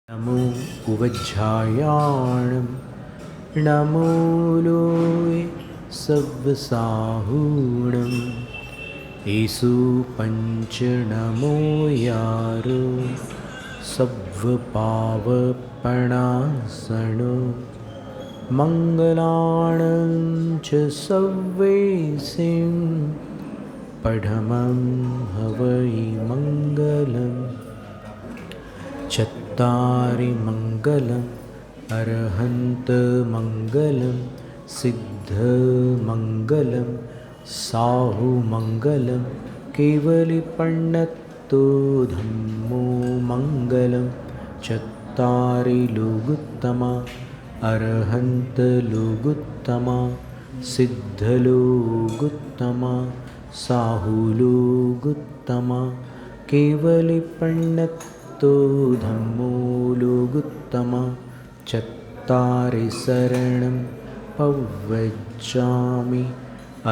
नमो उवज्झायाणं नमो लोये सव्वसाहूणं येषु पञ्च नमो यारो सव्वपावपणासनो मङ्गलाणं च सव्वेसिं पढमं हवै मङ्गलम् चत्तारि मङ्गलम् अरहन्तमङ्गलं सिद्धमङ्गलं साहुमङ्गलं केवलिपण्णत्तो धम्मो मङ्गलं चत्तारि लोगुत्तमा अरहन्तलोगुत्तमा सिद्धलोगुत्तमा साहुलोगुत्तमा केवलिपण्णत्तो धम्मो लोगुत्तमा चत्तारि शरणं पव्वज्जामि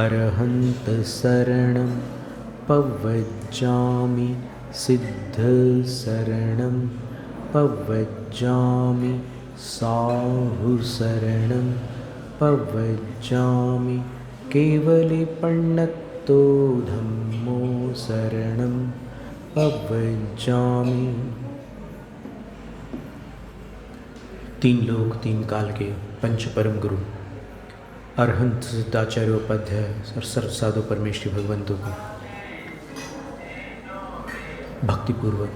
अरहन्तशरणं पव्वज्जामि सिद्धशरणं पव्वज्जामि साहुशरणं पव्वज्जामि केवलिपण्णत्तो धम्मो शरणं पव्वज्जामि। तीन लोक तीन काल के पंच परम गुरु अरहंत सिद्धाचार्य उपाध्याय और सर्व साधु परमेश्वरी भगवंतों को भक्तिपूर्वक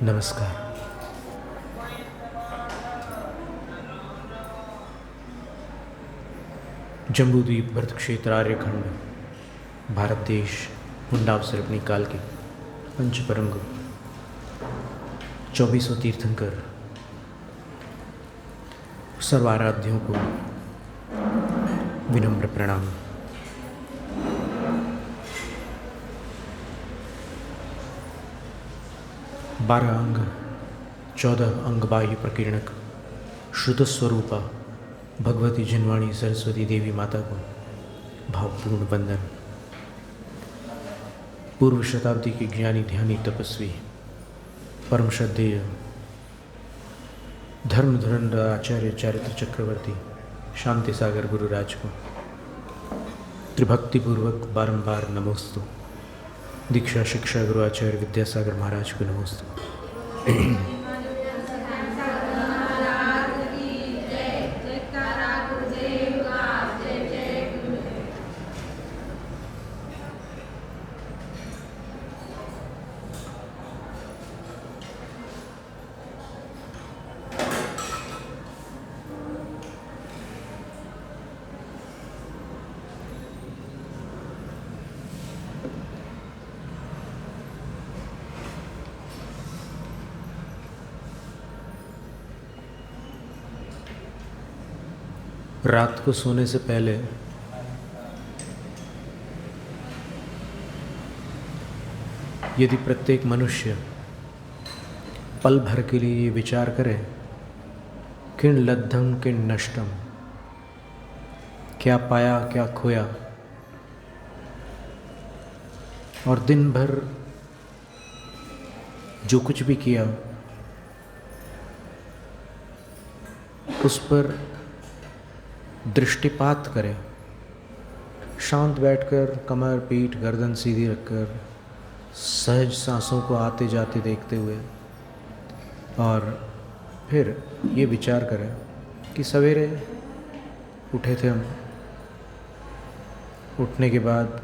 नमस्कार। जम्बूद्वीप भरत क्षेत्र आर्यखंड भारत देश मुंडावसर अपनी काल के पंच परम गुरु 2400 तीर्थंकर सर्वाराध्यों को विनम्र प्रणाम। बारह अंग 14 अंग बाह्य प्रकीर्णक श्रुतस्वरूपा भगवती जिनवाणी सरस्वती देवी माता को भावपूर्ण वंदन। पूर्व शताब्दी के ज्ञानी ध्यानी तपस्वी परम श्रद्धेय धर्म धुरंधर आचार्य चारित्र चक्रवर्ती शांति सागर गुरुराज को त्रिभक्तिपूर्वक बारंबार नमोस्तु। दीक्षा शिक्षा गुरु आचार्य विद्यासागर महाराज को नमोस्तु। रात को सोने से पहले यदि प्रत्येक मनुष्य पल भर के लिए ये विचार करे किन लब्धम किन नष्टम, क्या पाया क्या खोया, और दिन भर जो कुछ भी किया उस पर दृष्टिपात करें, शांत बैठकर कमर पीठ गर्दन सीधी रखकर सहज सांसों को आते जाते देखते हुए, और फिर ये विचार करें कि सवेरे उठे थे हम, उठने के बाद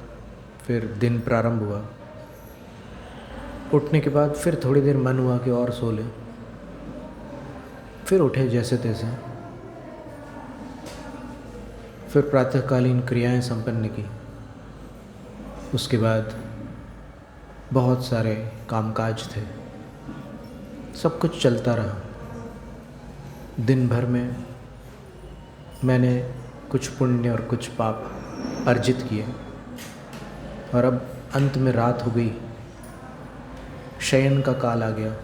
फिर दिन प्रारंभ हुआ, उठने के बाद फिर थोड़ी देर मन हुआ कि और सो लें, फिर उठे जैसे तैसे, फिर प्रातःकालीन क्रियाएं संपन्न की, उसके बाद बहुत सारे कामकाज थे, सब कुछ चलता रहा। दिन भर में मैंने कुछ पुण्य और कुछ पाप अर्जित किए, और अब अंत में रात हो गई, शयन का काल आ गया।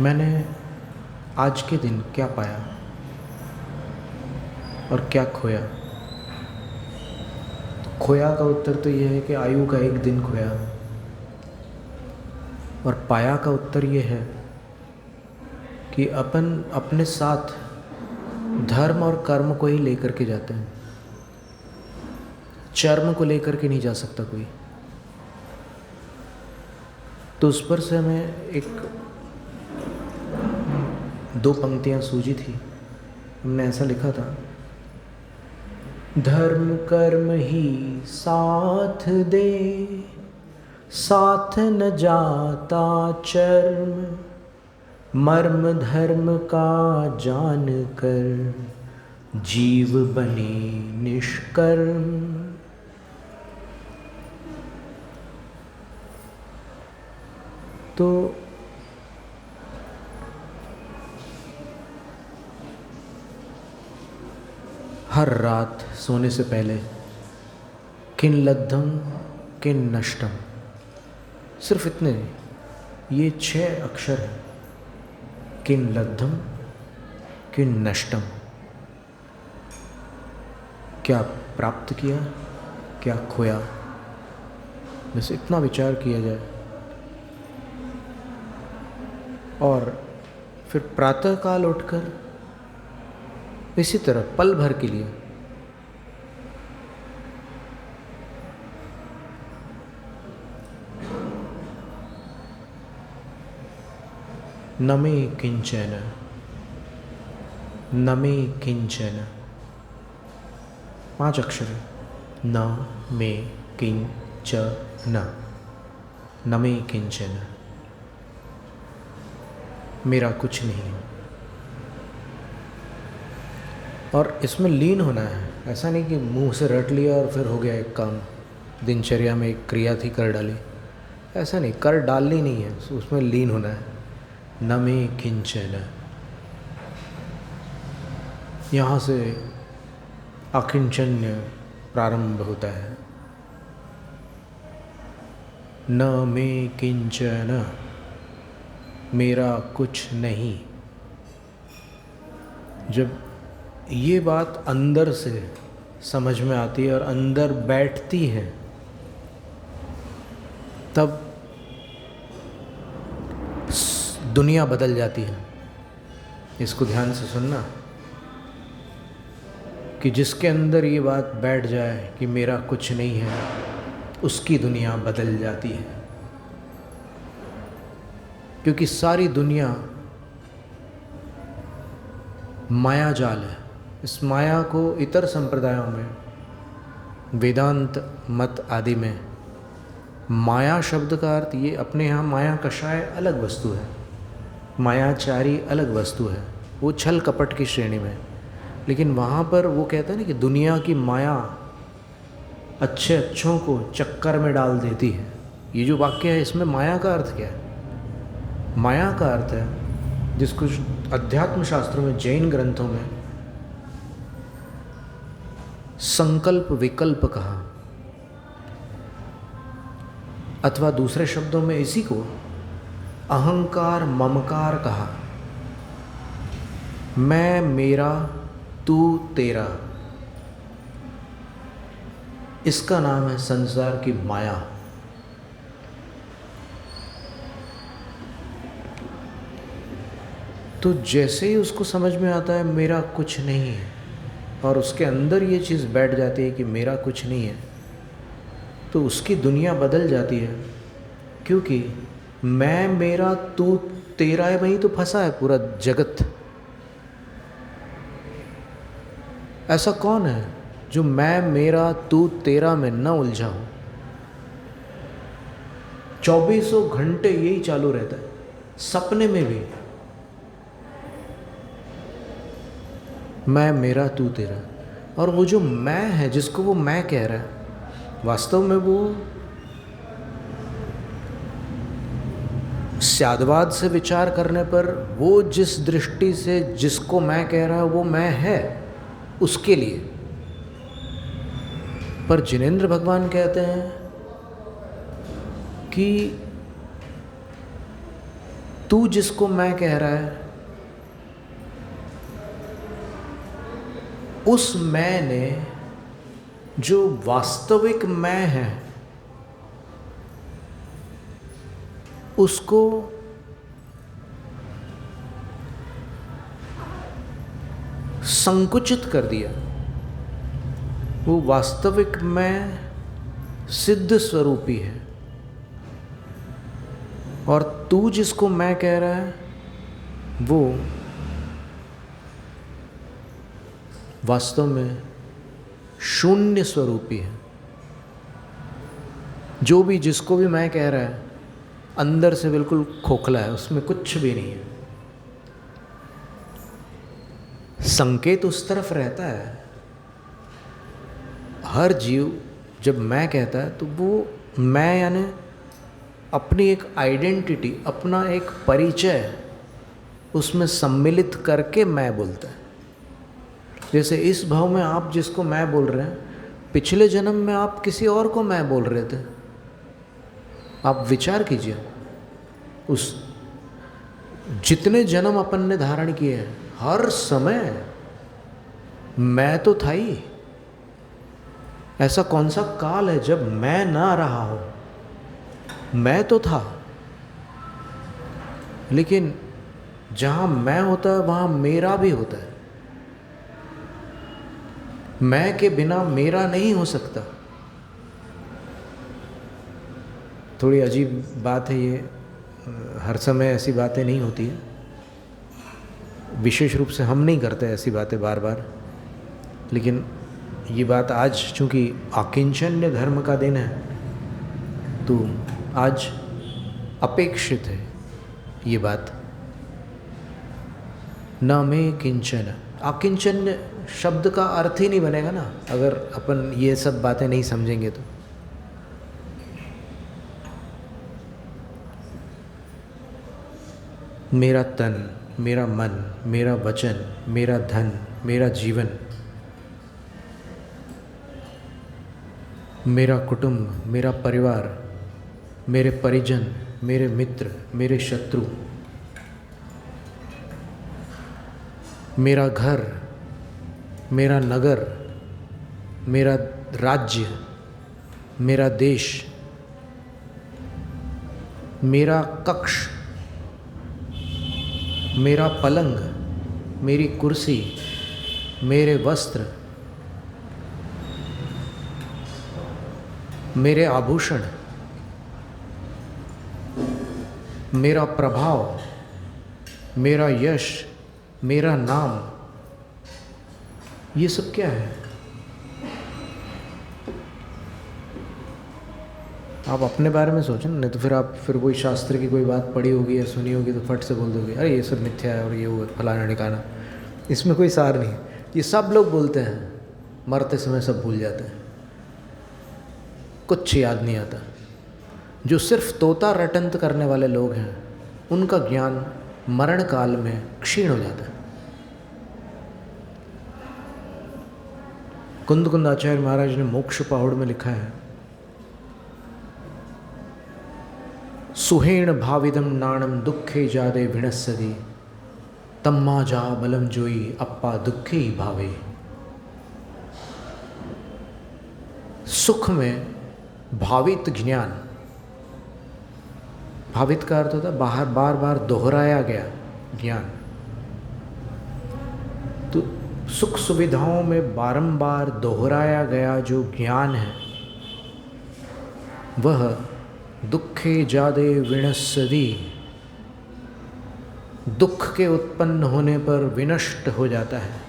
मैंने आज के दिन क्या पाया और क्या खोया? तो खोया का उत्तर तो ये है कि आयु का एक दिन खोया, और पाया का उत्तर ये है कि अपन अपने साथ धर्म और कर्म को ही लेकर के जाते हैं, चर्म को लेकर के नहीं जा सकता कोई। तो उस पर से हमें एक 2 पंक्तियां सूझी थी। हमने ऐसा लिखा था, धर्म कर्म ही साथ दे, साथ न जाता चर्म, मर्म धर्म का जान कर, जीव बने निष्कर्म। तो हर रात सोने से पहले किन लब्धम किन नष्टम, सिर्फ इतने, ये 6 अक्षर हैं। किन लब्धम किन नष्टम, क्या प्राप्त किया, क्या खोया, बस इतना विचार किया जाए। और फिर प्रातःकाल उठकर इसी तरह पल भर के लिए न मे किंचन, न मे किंचन, 5 अक्षर है। न मे किंचन, न मे किंचन, मेरा कुछ नहीं है। और इसमें लीन होना है, ऐसा नहीं कि मुंह से रट लिया और फिर हो गया एक काम, दिनचर्या में एक क्रिया थी कर डाली, ऐसा नहीं, कर डालनी नहीं है, उसमें लीन होना है। न मे किंचन, यहाँ से अकिंचन्य प्रारंभ होता है। न मे किंचन, मेरा कुछ नहीं। जब ये बात अंदर से समझ में आती है और अंदर बैठती है, तब दुनिया बदल जाती है। इसको ध्यान से सुनना कि जिसके अंदर ये बात बैठ जाए कि मेरा कुछ नहीं है, उसकी दुनिया बदल जाती है। क्योंकि सारी दुनिया माया जाल है। इस माया को इतर संप्रदायों में, वेदांत मत आदि में, माया शब्द का अर्थ ये, अपने यहाँ माया कषाय अलग वस्तु है, मायाचारी अलग वस्तु है, वो छल कपट की श्रेणी में। लेकिन वहाँ पर वो कहता है ना कि दुनिया की माया अच्छे अच्छों को चक्कर में डाल देती है। ये जो वाक्य है, इसमें माया का अर्थ क्या है? माया का अर्थ है, जिसको अध्यात्म शास्त्रों में, जैन ग्रंथों में संकल्प विकल्प कहा, अथवा दूसरे शब्दों में इसी को अहंकार ममकार कहा। मैं मेरा तू तेरा, इसका नाम है संसार की माया। तो जैसे ही उसको समझ में आता है मेरा कुछ नहीं है, और उसके अंदर ये चीज़ बैठ जाती है कि मेरा कुछ नहीं है, तो उसकी दुनिया बदल जाती है। क्योंकि मैं मेरा तू तेरा है, वहीं तो फंसा है पूरा जगत। ऐसा कौन है जो मैं मेरा तू तेरा में न उलझा हो? 24 घंटे यही चालू रहता है, सपने में भी मैं मेरा तू तेरा। और वो जो मैं है, जिसको वो मैं कह रहा है, वास्तव में वो स्यादवाद से विचार करने पर वो जिस दृष्टि से जिसको मैं कह रहा है वो मैं है उसके लिए। पर जिनेंद्र भगवान कहते हैं कि तू जिसको मैं कह रहा है, उस मैं ने जो वास्तविक मैं है, उसको संकुचित कर दिया। वो वास्तविक मैं सिद्ध स्वरूपी है, और तू जिसको मैं कह रहा है वो वास्तव में शून्य स्वरूपी है। जो भी जिसको भी मैं कह रहा है अंदर से बिल्कुल खोखला है, उसमें कुछ भी नहीं है। संकेत उस तरफ रहता है। हर जीव जब मैं कहता है तो वो मैं यानी अपनी एक आइडेंटिटी, अपना एक परिचय उसमें सम्मिलित करके मैं बोलता है। जैसे इस भाव में आप जिसको मैं बोल रहे हैं, पिछले जन्म में आप किसी और को मैं बोल रहे थे। आप विचार कीजिए, उस जितने जन्म अपन ने धारण किए हैं हर समय मैं तो था ही। ऐसा कौन सा काल है जब मैं ना रहा हो? मैं तो था। लेकिन जहां मैं होता है वहां मेरा भी होता है। मैं के बिना मेरा नहीं हो सकता। थोड़ी अजीब बात है ये, हर समय ऐसी बातें नहीं होती है। विशेष रूप से हम नहीं करते ऐसी बातें बार बार, लेकिन ये बात आज चूँकि आकिंचन्य धर्म का दिन है तो आज अपेक्षित है ये बात। न में किंचन, आकिंचन्य शब्द का अर्थ ही नहीं बनेगा ना अगर अपन ये सब बातें नहीं समझेंगे तो। मेरा तन, मेरा मन, मेरा वचन, मेरा धन, मेरा जीवन, मेरा कुटुंब, मेरा परिवार, मेरे परिजन, मेरे मित्र, मेरे शत्रु, मेरा घर, मेरा नगर, मेरा राज्य, मेरा देश, मेरा कक्ष, मेरा पलंग, मेरी कुर्सी, मेरे वस्त्र, मेरे आभूषण, मेरा प्रभाव, मेरा यश, मेरा नाम, ये सब क्या है? आप अपने बारे में सोचें, नहीं तो फिर आप वही शास्त्र की कोई बात पढ़ी होगी या सुनी होगी तो फट से बोल दोगे अरे ये सब मिथ्या है और ये वो फलाना ठिकाना। इसमें कोई सार नहीं। ये सब लोग बोलते हैं, मरते समय सब भूल जाते हैं, कुछ याद नहीं आता। जो सिर्फ तोता रटंत करने वाले लोग हैं उनका ज्ञान मरण काल में क्षीण हो जाता है। कुंद आचार्य महाराज ने मोक्ष पहाड़ में लिखा है, सुहेण भाविदम नाणम दुखे जादे विणस्सदी तम्मा जा बलम जोई अप्पा दुखे ही भावे। सुख में भावित ज्ञान, भावित का अर्थ होता है बार बार दोहराया गया ज्ञान। तो सुख सुविधाओं में बारंबार दोहराया गया जो ज्ञान है वह दुखे जादे विनश्यति, दुख के उत्पन्न होने पर विनष्ट हो जाता है।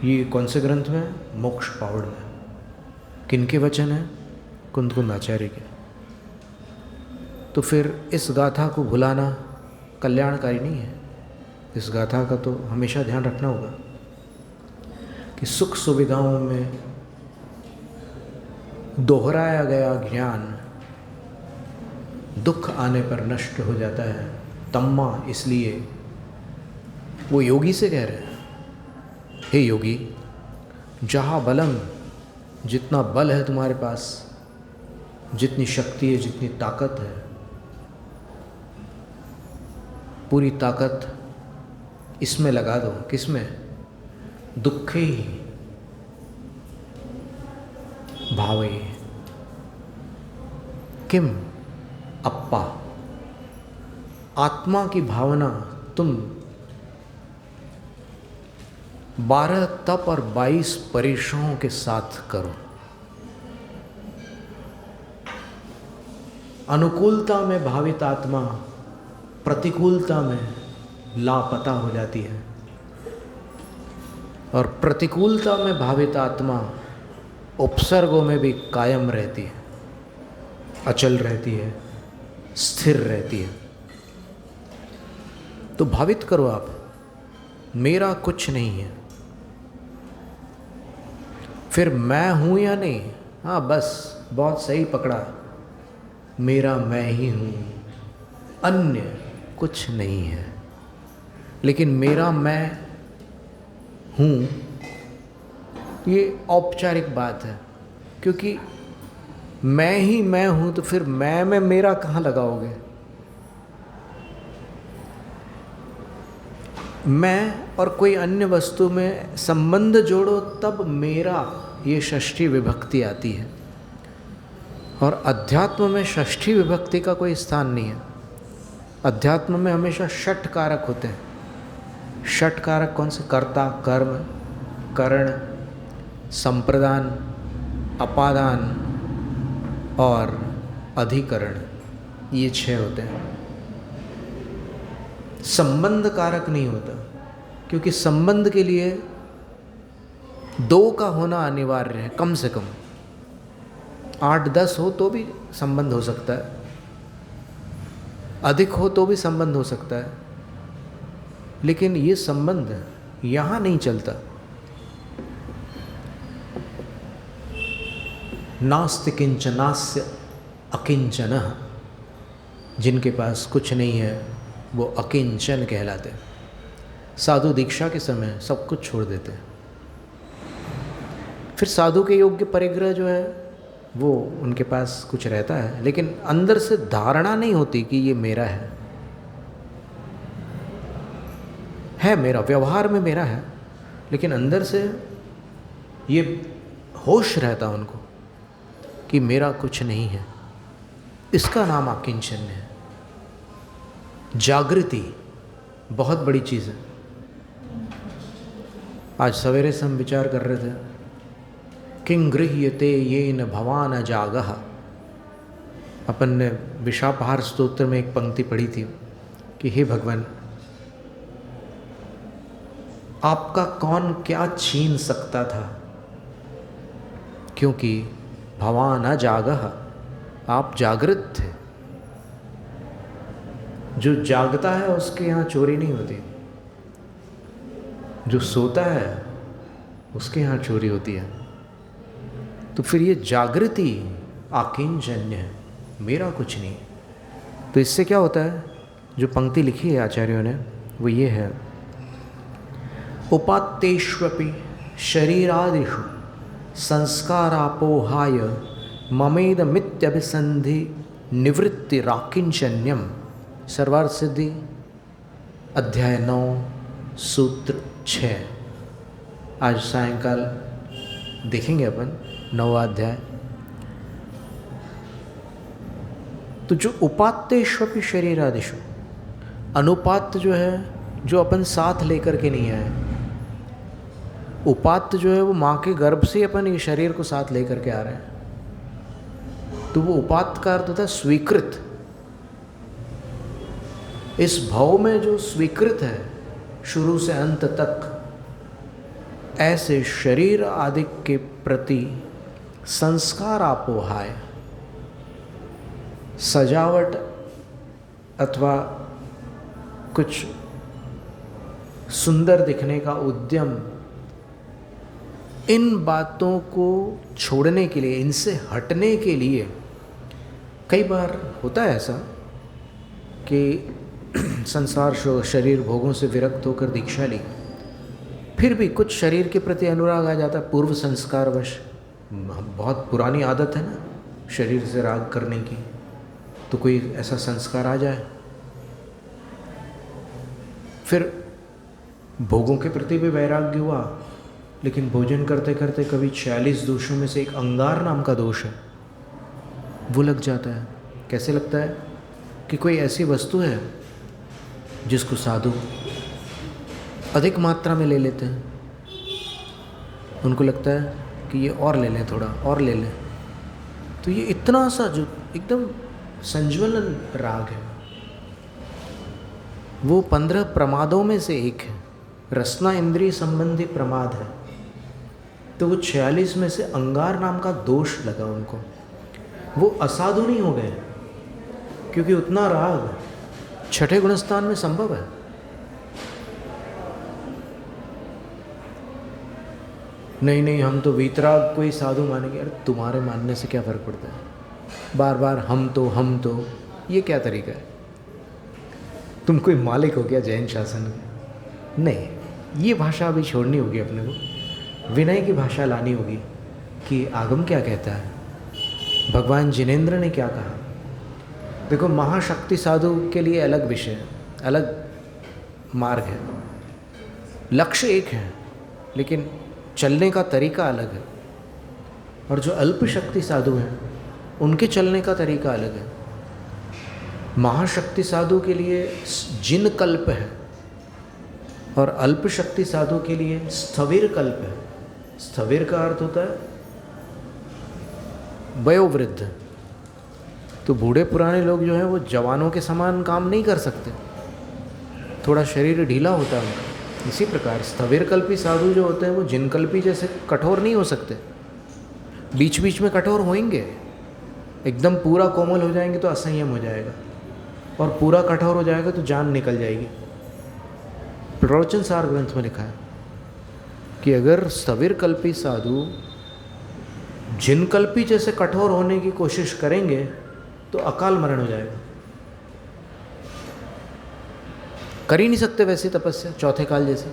ये कौन से ग्रंथ में? मोक्ष पहाड़ में। किनके वचन है? कुंद आचार्य के। तो फिर इस गाथा को भुलाना कल्याणकारी नहीं है। इस गाथा का तो हमेशा ध्यान रखना होगा कि सुख सुविधाओं में दोहराया गया ज्ञान दुख आने पर नष्ट हो जाता है। तम्मा, इसलिए वो योगी से कह रहे हैं, हे योगी, जहाँ बलम, जितना बल है तुम्हारे पास, जितनी शक्ति है, जितनी ताकत है, पूरी ताकत इसमें लगा दो। किसमें? दुखे ही भावे, किम अप्पा, आत्मा की भावना तुम 12 तप और 22 परीक्षाओं के साथ करो। अनुकूलता में भावित आत्मा प्रतिकूलता में लापता हो जाती है, और प्रतिकूलता में भावित आत्मा उपसर्गों में भी कायम रहती है, अचल रहती है, स्थिर रहती है। तो भावित करो आप, मेरा कुछ नहीं है। फिर मैं हूं या नहीं, हाँ बस बहुत सही पकड़ा, मेरा मैं ही हूं, अन्य कुछ नहीं है। लेकिन मेरा मैं हूं ये औपचारिक बात है, क्योंकि मैं ही मैं हूं तो फिर मैं में मेरा कहाँ लगाओगे। मैं और कोई अन्य वस्तु में संबंध जोड़ो तब मेरा, ये षष्ठी विभक्ति आती है। और अध्यात्म में षष्ठी विभक्ति का कोई स्थान नहीं है। अध्यात्म में हमेशा षट कारक होते हैं। षट कारक कौन से? कर्ता, कर्म, करण, संप्रदान, अपादान और अधिकरण, ये 6 होते हैं। संबंध कारक नहीं होता, क्योंकि संबंध के लिए 2 का होना अनिवार्य है, कम से कम 8-10 हो तो भी संबंध हो सकता है, अधिक हो तो भी संबंध हो सकता है, लेकिन ये संबंध यहाँ नहीं चलता। नास्ति किंचनास्य अकिंचनः, जिनके पास कुछ नहीं है वो अकिंचन कहलाते हैं। साधु दीक्षा के समय सब कुछ छोड़ देते हैं। फिर साधु के योग्य परिग्रह जो है वो उनके पास कुछ रहता है, लेकिन अंदर से धारणा नहीं होती कि ये मेरा है मेरा, व्यवहार में मेरा है, लेकिन अंदर से ये होश रहता उनको कि मेरा कुछ नहीं है। इसका नाम अकिंचन्य है। जागृति बहुत बड़ी चीज़ है। आज सवेरे से हम विचार कर रहे थे, किं गृह्यते येन भवान जागः। अपन ने विशापहार स्तोत्र में एक पंक्ति पढ़ी थी कि हे भगवान, आपका कौन क्या छीन सकता था, क्योंकि भवान जागः, आप जागृत थे। जो जागता है उसके यहाँ चोरी नहीं होती, जो सोता है उसके यहाँ चोरी होती है। तो फिर ये जागृति आकिंचन्य है, मेरा कुछ नहीं। तो इससे क्या होता है, जो पंक्ति लिखी है आचार्यों ने वो ये है, उपात्तेष्वपि शरीरादिषु संस्कारापोहाय ममेदमित्यभिसंधि निवृत्तिराकिंचन्यम। सर्वार्थ सिद्धि अध्याय 9 सूत्र 6। आज सायंकाल देखेंगे अपन 9वां अध्याय। तो जो उपात्तेष्वपि शरीरादिषु, अनुपात्त जो है, जो अपन साथ लेकर के नहीं आए। उपात्त जो है वो माँ के गर्भ से अपन ये शरीर को साथ लेकर के आ रहे हैं। तो वो उपात्त का अर्थ होता है स्वीकृत। इस भाव में जो स्वीकृत है शुरू से अंत तक, ऐसे शरीर आदि के प्रति संस्कार आपोहाय, सजावट अथवा कुछ सुंदर दिखने का उद्यम, इन बातों को छोड़ने के लिए, इनसे हटने के लिए कई बार होता है ऐसा कि संसार शरीर भोगों से विरक्त होकर दीक्षा ली, फिर भी कुछ शरीर के प्रति अनुराग आ जाता है, पूर्व संस्कारवश। बहुत पुरानी आदत है ना शरीर से राग करने की, तो कोई ऐसा संस्कार आ जाए, फिर भोगों के प्रति भी वैराग्य हुआ, लेकिन भोजन करते करते कभी 46 दोषों में से एक अंगार नाम का दोष है वो लग जाता है। कैसे लगता है कि कोई ऐसी वस्तु है जिसको साधु अधिक मात्रा में ले लेते हैं। उनको लगता है कि ये और ले लें, थोड़ा और ले लें। तो ये इतना सा जो एकदम संज्वलन राग है, वो 15 प्रमादों में से एक है। रसना इंद्रिय संबंधी प्रमाद है। तो वो 46 में से अंगार नाम का दोष लगा उनको। वो असाधु नहीं हो गए, क्योंकि उतना राग छठे गुणस्थान में संभव है। नहीं नहीं, हम तो वीतराग को ही साधु मानेंगे। अरे तुम्हारे मानने से क्या फ़र्क पड़ता है? बार बार हम तो, ये क्या तरीका है? तुम कोई मालिक हो क्या जैन शासन के? नहीं, ये भाषा अभी छोड़नी होगी अपने को। विनय की भाषा लानी होगी कि आगम क्या कहता है, भगवान जिनेंद्र ने क्या कहा। देखो, महाशक्ति साधु के लिए अलग विषय है, अलग मार्ग है, लक्ष्य एक है, लेकिन चलने का तरीका अलग है। और जो अल्प शक्ति साधु हैं उनके चलने का तरीका अलग है। महाशक्ति साधु के लिए जिन कल्प है और अल्प शक्ति साधु के लिए स्थविर कल्प है। स्थविर का अर्थ होता है वयोवृद्ध। तो बूढ़े पुराने लोग जो हैं वो जवानों के समान काम नहीं कर सकते, थोड़ा शरीर ढीला होता है उनका। इसी प्रकार स्थविर कल्पी साधु जो होते हैं वो जिन कल्पी जैसे कठोर नहीं हो सकते, बीच बीच में कठोर होंगे। एकदम पूरा कोमल हो जाएंगे तो असंयम हो जाएगा, और पूरा कठोर हो जाएगा तो जान निकल जाएगी। प्रवचन सार ग्रंथ में लिखा है कि अगर स्थविर कल्पी साधु जिन कल्पी जैसे कठोर होने की कोशिश करेंगे तो अकाल मरण हो जाएगा। कर ही नहीं सकते वैसी तपस्या चौथे काल जैसे।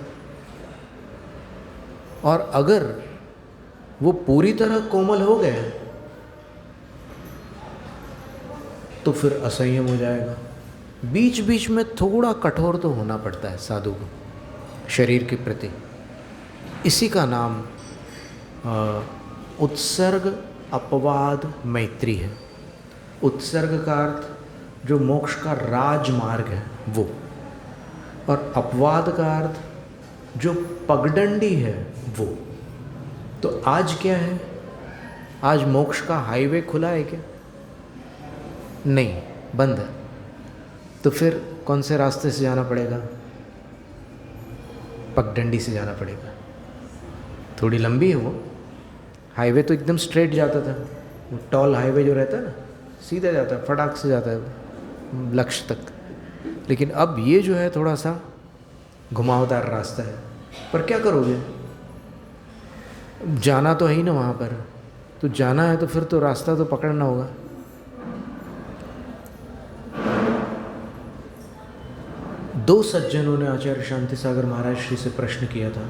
और अगर वो पूरी तरह कोमल हो गए तो फिर असंयम हो जाएगा। बीच बीच में थोड़ा कठोर तो होना पड़ता है साधु को शरीर के प्रति। इसी का नाम उत्सर्ग अपवाद मैत्री है। उत्सर्ग का अर्थ जो मोक्ष का राजमार्ग है वो, और अपवाद का अर्थ जो पगडंडी है वो। तो आज क्या है? आज मोक्ष का हाईवे खुला है क्या? नहीं, बंद है। तो फिर कौन से रास्ते से जाना पड़ेगा? पगडंडी से जाना पड़ेगा। थोड़ी लंबी है वो, हाईवे तो एकदम स्ट्रेट जाता था, वो टॉल हाईवे जो रहता है ना, सीधा जाता है, फटाक से जाता है लक्ष्य तक। लेकिन अब ये जो है थोड़ा सा घुमावदार रास्ता है। पर क्या करोगे? जाना तो है ही ना वहाँ पर। तो जाना है तो फिर तो रास्ता तो पकड़ना होगा। दो सज्जनों ने आचार्य शांति सागर महाराज श्री से प्रश्न किया था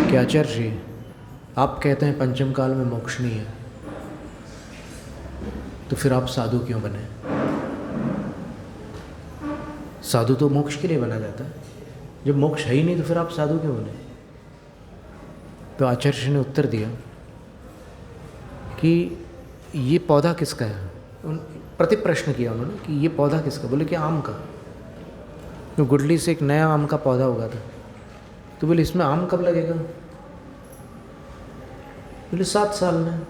कि आचार्य श्री, आप कहते हैं पंचम काल में मोक्ष नहीं है, तो फिर आप साधु क्यों बने? साधु तो मोक्ष के लिए बना जाता है, जब मोक्ष है ही नहीं तो फिर आप साधु क्यों बने? तो आचार्य ने उत्तर दिया कि ये पौधा किसका है। प्रति प्रश्न किया उन्होंने कि ये पौधा किसका? बोले कि आम का। तो गुठली से एक नया आम का पौधा उगा था। तो बोले इसमें आम कब लगेगा? बोले 7 साल में।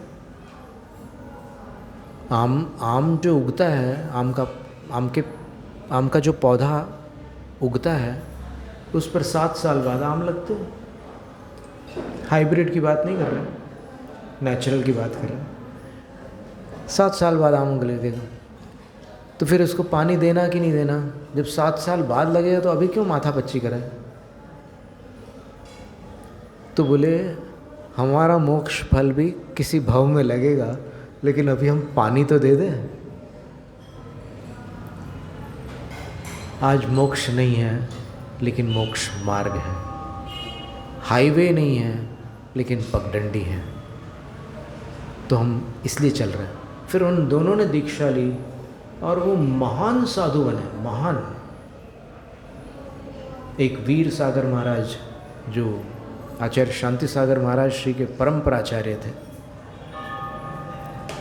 आम जो उगता है, आम का जो पौधा उगता है उस पर 7 साल बाद आम लगते हैं। हाइब्रिड की बात नहीं कर रहे, नेचुरल की बात कर रहे हैं। 7 साल बाद आम उग लगेगा। तो फिर उसको पानी देना कि नहीं देना? जब 7 साल बाद लगेगा तो अभी क्यों माथा पच्ची कराए? तो बोले हमारा मोक्ष फल भी किसी भाव में लगेगा, लेकिन अभी हम पानी तो दे दें। आज मोक्ष नहीं है लेकिन मोक्ष मार्ग है। हाईवे नहीं है लेकिन पगडंडी है। तो हम इसलिए चल रहे हैं। फिर उन दोनों ने दीक्षा ली और वो महान साधु बने। महान। एक वीर सागर महाराज जो आचार्य शांति सागर महाराज श्री के परम प्राचार्य थे,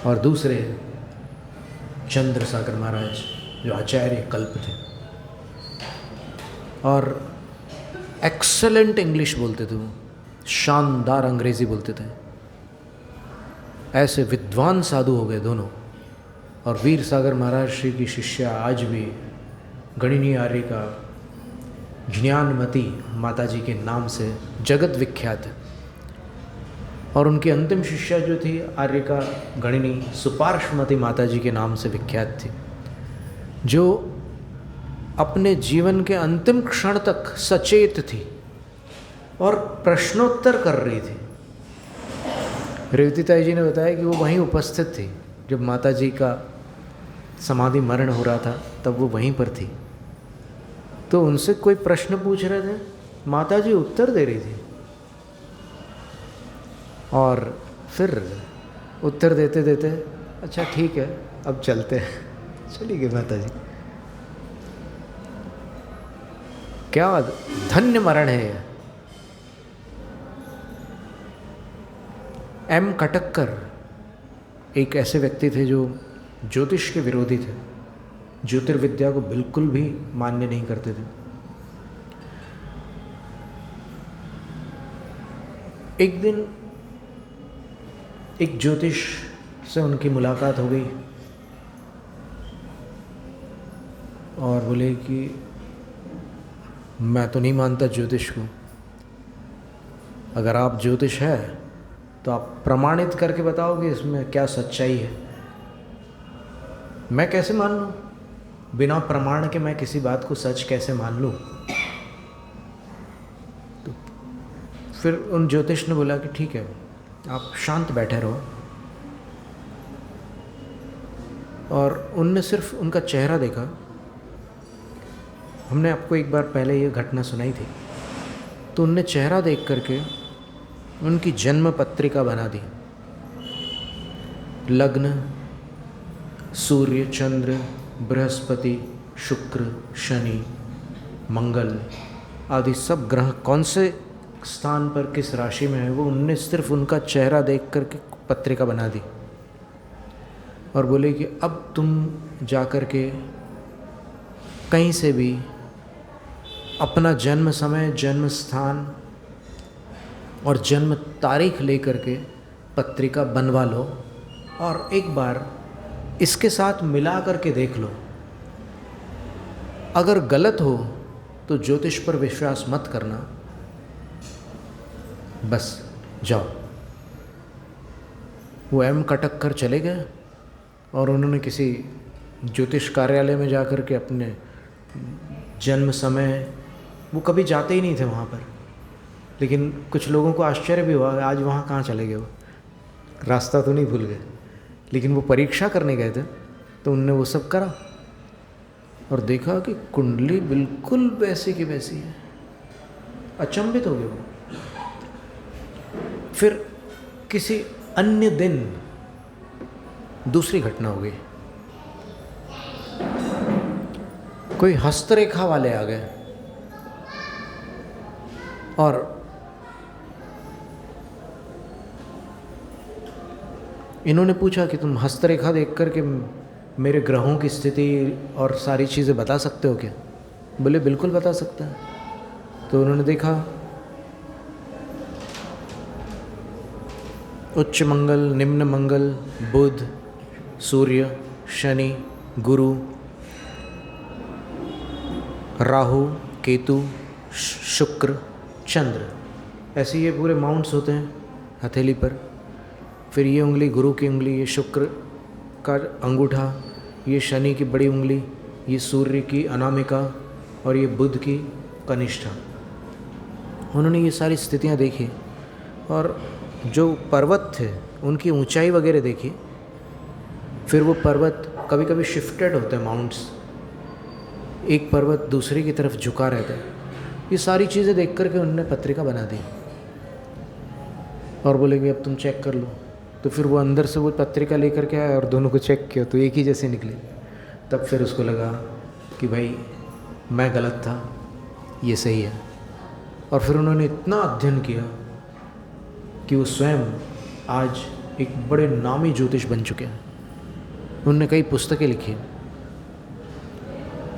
और दूसरे चंद्रसागर महाराज जो आचार्य कल्प थे और एक्सेलेंट इंग्लिश बोलते थे, वो शानदार अंग्रेज़ी बोलते थे। ऐसे विद्वान साधु हो गए दोनों। और वीर सागर महाराज श्री की शिष्या आज भी गणिनी आर्य का ज्ञानमती माता जी के नाम से जगत विख्यात है। और उनकी अंतिम शिष्या जो थी आर्य का गणिनी सुपार्श्वमती माता जी के नाम से विख्यात थी, जो अपने जीवन के अंतिम क्षण तक सचेत थी और प्रश्नोत्तर कर रही थी। रेवतीताई जी ने बताया कि वो वहीं उपस्थित थी जब माता जी का समाधि मरण हो रहा था, तब वो वहीं पर थी। तो उनसे कोई प्रश्न पूछ रहे थे, माता जी उत्तर दे रही थी और फिर उत्तर देते देते अच्छा ठीक है अब चलते हैं, चली गई माता जी। क्या धन्य मरण है यह। एम कटक्कर एक ऐसे व्यक्ति थे जो ज्योतिष के विरोधी थे, ज्योतिर्विद्या को बिल्कुल भी मान्य नहीं करते थे। एक दिन एक ज्योतिष से उनकी मुलाकात हो गई और बोले कि मैं तो नहीं मानता ज्योतिष को, अगर आप ज्योतिष है तो आप प्रमाणित करके बताओगे इसमें क्या सच्चाई है। मैं कैसे मान लूँ, बिना प्रमाण के मैं किसी बात को सच कैसे मान लूँ। तो फिर उन ज्योतिष ने बोला कि ठीक है आप शांत बैठे रहो। और उनने सिर्फ उनका चेहरा देखा। हमने आपको एक बार पहले ये घटना सुनाई थी। तो उनने चेहरा देख करके उनकी जन्म पत्रिका बना दी। लग्न, सूर्य, चंद्र, बृहस्पति, शुक्र, शनि, मंगल आदि सब ग्रह कौन से स्थान पर किस राशि में है, वो उनने सिर्फ उनका चेहरा देख करके पत्रिका बना दी। और बोले कि अब तुम जा कर के कहीं से भी अपना जन्म समय, जन्म स्थान और जन्म तारीख लेकर के पत्रिका बनवा लो और एक बार इसके साथ मिला करके देख लो। अगर गलत हो तो ज्योतिष पर विश्वास मत करना, बस जाओ। वो एम कटक्कर चले गए और उन्होंने किसी ज्योतिष कार्यालय में जा कर के अपने जन्म समय, वो कभी जाते ही नहीं थे वहाँ पर, लेकिन कुछ लोगों को आश्चर्य भी हुआ आज वहाँ कहाँ चले गए, वो रास्ता तो नहीं भूल गए, लेकिन वो परीक्षा करने गए थे तो उनने वो सब करा और देखा कि कुंडली बिल्कुल वैसी की वैसी है। अचंभित हो गए वो। फिर किसी अन्य दिन दूसरी घटना हो गई। कोई हस्तरेखा वाले आ गए और इन्होंने पूछा कि तुम हस्तरेखा देख करके मेरे ग्रहों की स्थिति और सारी चीज़ें बता सकते हो क्या? बोले बिल्कुल बता सकते हैं। तो उन्होंने देखा उच्च मंगल, निम्न मंगल, बुध, सूर्य, शनि, गुरु, राहु, केतु, शुक्र, चंद्र, ऐसे ये पूरे माउंट्स होते हैं हथेली पर। फिर ये उंगली गुरु की उंगली, ये शुक्र का अंगूठा, ये शनि की बड़ी उंगली, ये सूर्य की अनामिका और ये बुध की कनिष्ठा। उन्होंने ये सारी स्थितियाँ देखी और जो पर्वत थे उनकी ऊंचाई वगैरह देखी। फिर वो पर्वत कभी कभी शिफ्टेड होते हैं, माउंट्स, एक पर्वत दूसरे की तरफ झुका रहता है। ये सारी चीज़ें देख करके उन्होंने पत्रिका बना दी और बोले कि अब तुम चेक कर लो। तो फिर वो अंदर से वो पत्रिका लेकर के आया और दोनों को चेक किया तो एक ही जैसे निकले। तब फिर उसको लगा कि भाई मैं गलत था, ये सही है। और फिर उन्होंने इतना अध्ययन किया कि वो स्वयं आज एक बड़े नामी ज्योतिष बन चुके हैं। उन्होंने कई पुस्तकें लिखी,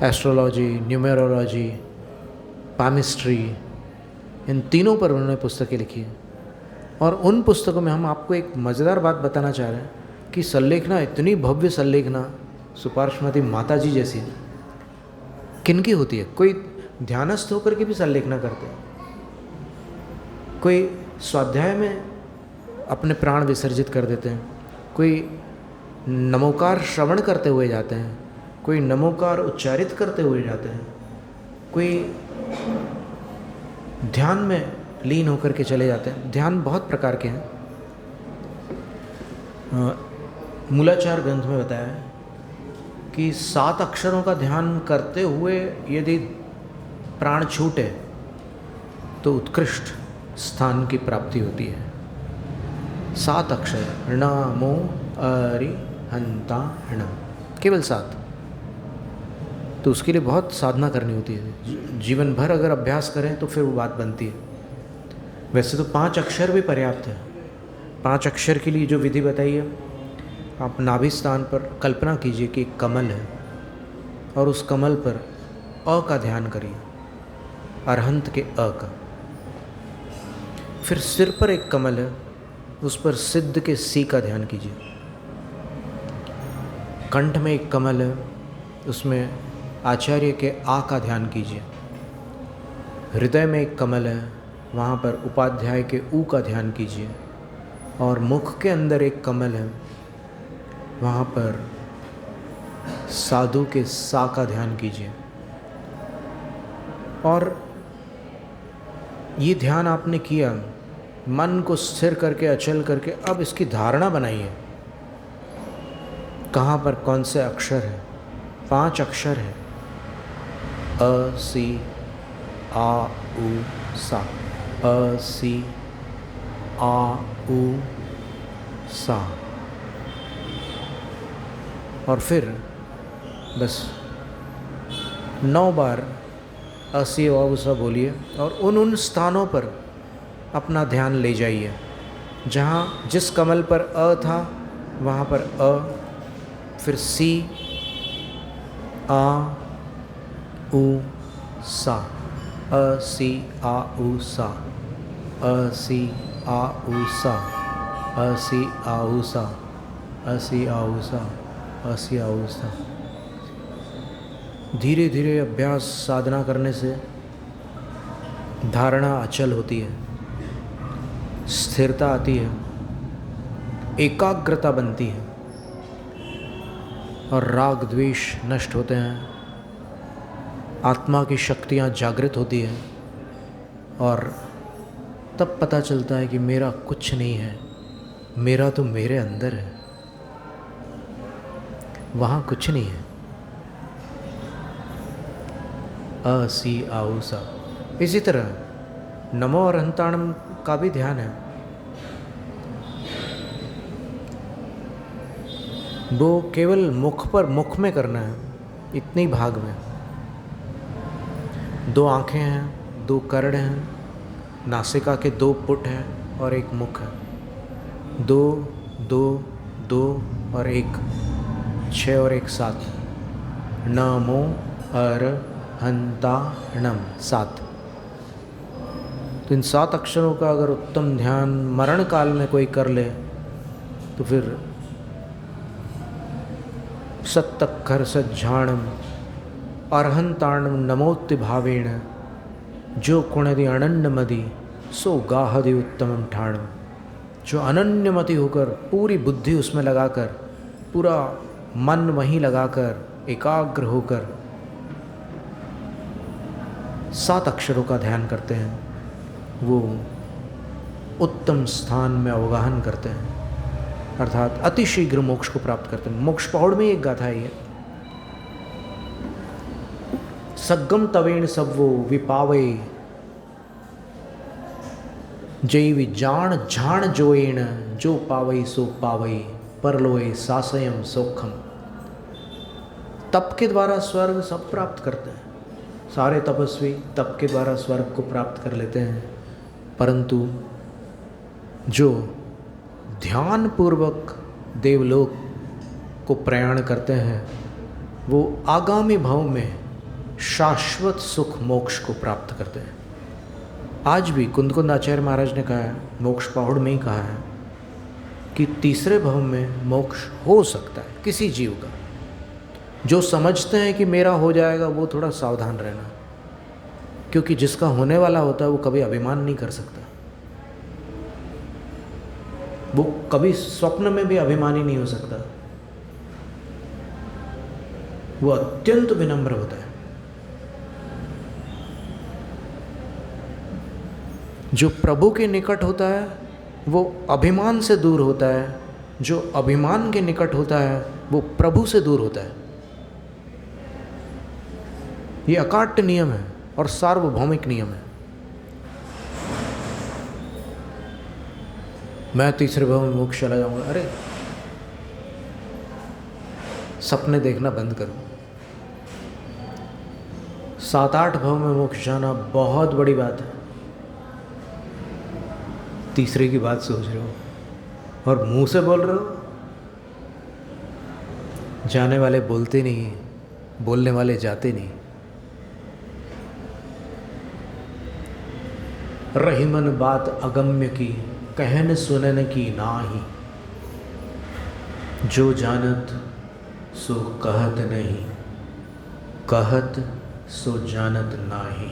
एस्ट्रोलॉजी, न्यूमेरोलॉजी, पामिस्ट्री, इन तीनों पर उन्होंने पुस्तकें लिखी हैं। और उन पुस्तकों में हम आपको एक मज़ेदार बात बताना चाह रहे हैं कि संलेखना, इतनी भव्य संलेखना सुपार्श्वमती माता जी जैसी किनकी होती है? कोई ध्यानस्थ होकर के भी संलेखना करते हैं, कोई स्वाध्याय में अपने प्राण विसर्जित कर देते हैं, कोई नमोकार श्रवण करते हुए जाते हैं, कोई नमोकार उच्चारित करते हुए जाते हैं, कोई ध्यान में लीन होकर के चले जाते हैं। ध्यान बहुत प्रकार के हैं। मूलाचार ग्रंथ में बताया है कि 7 अक्षरों का ध्यान करते हुए यदि प्राण छूटे तो उत्कृष्ट स्थान की प्राप्ति होती है। 7 अक्षर, नमो अरिहंताणम, केवल 7। तो उसके लिए बहुत साधना करनी होती है। जीवन भर अगर अभ्यास करें तो फिर वो बात बनती है। वैसे तो 5 अक्षर भी पर्याप्त है। 5 अक्षर के लिए जो विधि बताई है, आप नाभि स्थान पर कल्पना कीजिए कि एक कमल है और उस कमल पर अ का ध्यान करिए, अरहंत के अ का। फिर सिर पर एक कमल है, उस पर सिद्ध के सी का ध्यान कीजिए। कंठ में एक कमल है, उसमें आचार्य के आ का ध्यान कीजिए। हृदय में एक कमल है, वहाँ पर उपाध्याय के ऊ का ध्यान कीजिए। और मुख के अंदर एक कमल है, वहाँ पर साधु के सा का ध्यान कीजिए। और ये ध्यान आपने किया, मन को स्थिर करके, अचल करके, अब इसकी धारणा बनाइए। कहाँ पर कौन से अक्षर है? 5 अक्षर है, अ सी आ उ सा, अ सी आ उ सा। और फिर बस 9 बार असी व उ सा बोलिए और उन स्थानों पर अपना ध्यान ले जाइए जहाँ जिस कमल पर अ था वहाँ पर अ, फिर सी, आ उ सा, अ सी आ उ सा, अ सी आ उ सा, अ सी आ उ सा, अ सी आ उ सा, अ सी आ उ सा। धीरे धीरे अभ्यास साधना करने से धारणा अचल होती है, स्थिरता आती है, एकाग्रता बनती है और राग द्वेष नष्ट होते हैं, आत्मा की शक्तियाँ जागृत होती हैं और तब पता चलता है कि मेरा कुछ नहीं है, मेरा तो मेरे अंदर है, वहाँ कुछ नहीं है। अ सी आ उ सा। इसी तरह नमो अरहंताणम का भी ध्यान है। वो केवल मुख में करना है, इतने भाग में। 2 आँखें हैं, 2 कर्ण हैं, नासिका के 2 पुट हैं और एक मुख है। 2 2 2 और 1, 6 और 1 7। नमो अरहंताणम 7। तो इन 7 अक्षरों का अगर उत्तम ध्यान मरण काल में कोई कर ले तो फिर सत्तक्षर सज्झाणम अरहंताणम नमोत्ति भावेण जो कुणदि अनन्यमति सो गाहदि उत्तमम ठाणम। जो अनन्यमति होकर, पूरी बुद्धि उसमें लगाकर, पूरा मन वहीं लगाकर, एकाग्र होकर 7 अक्षरों का ध्यान करते हैं, वो उत्तम स्थान में अवगाहन करते हैं, अर्थात अतिशीघ्र मोक्ष को प्राप्त करते हैं। मोक्ष पौड़ में एक गाथा है, सग्गम तवेण सब्वो विपावे जय विजान झाण जोएण जो पावई सो पावई परलोए सासयम सोखम। तप के द्वारा स्वर्ग सब प्राप्त करते हैं, सारे तपस्वी तप के द्वारा स्वर्ग को प्राप्त कर लेते हैं, परंतु जो ध्यान पूर्वक देवलोक को प्रयाण करते हैं वो आगामी भाव में शाश्वत सुख मोक्ष को प्राप्त करते हैं। आज भी कुंदकुंद आचार्य महाराज ने कहा है, मोक्ष पहाड़ में ही कहा है कि तीसरे भाव में मोक्ष हो सकता है किसी जीव का। जो समझते हैं कि मेरा हो जाएगा वो थोड़ा सावधान रहना, क्योंकि जिसका होने वाला होता है वो कभी अभिमान नहीं कर सकता। वो कभी स्वप्न में भी अभिमानी नहीं हो सकता। वो अत्यंत विनम्र होता है। जो प्रभु के निकट होता है वो अभिमान से दूर होता है, जो अभिमान के निकट होता है वो प्रभु से दूर होता है। ये अकाट्य नियम है और सार्वभौमिक नियम है। मैं तीसरे भाव में मोक्ष चला जाऊंगा, अरे सपने देखना बंद करो। 7-8 भाव में मोक्ष जाना बहुत बड़ी बात है। तीसरे की बात सोच रहे हो और मुंह से बोल रहे हो। जाने वाले बोलते नहीं, बोलने वाले जाते नहीं। रही मन बात अगम्य की, कहन सुनन की नाही। जो जानत सो कहत नहीं, कहत सो जानत नाही।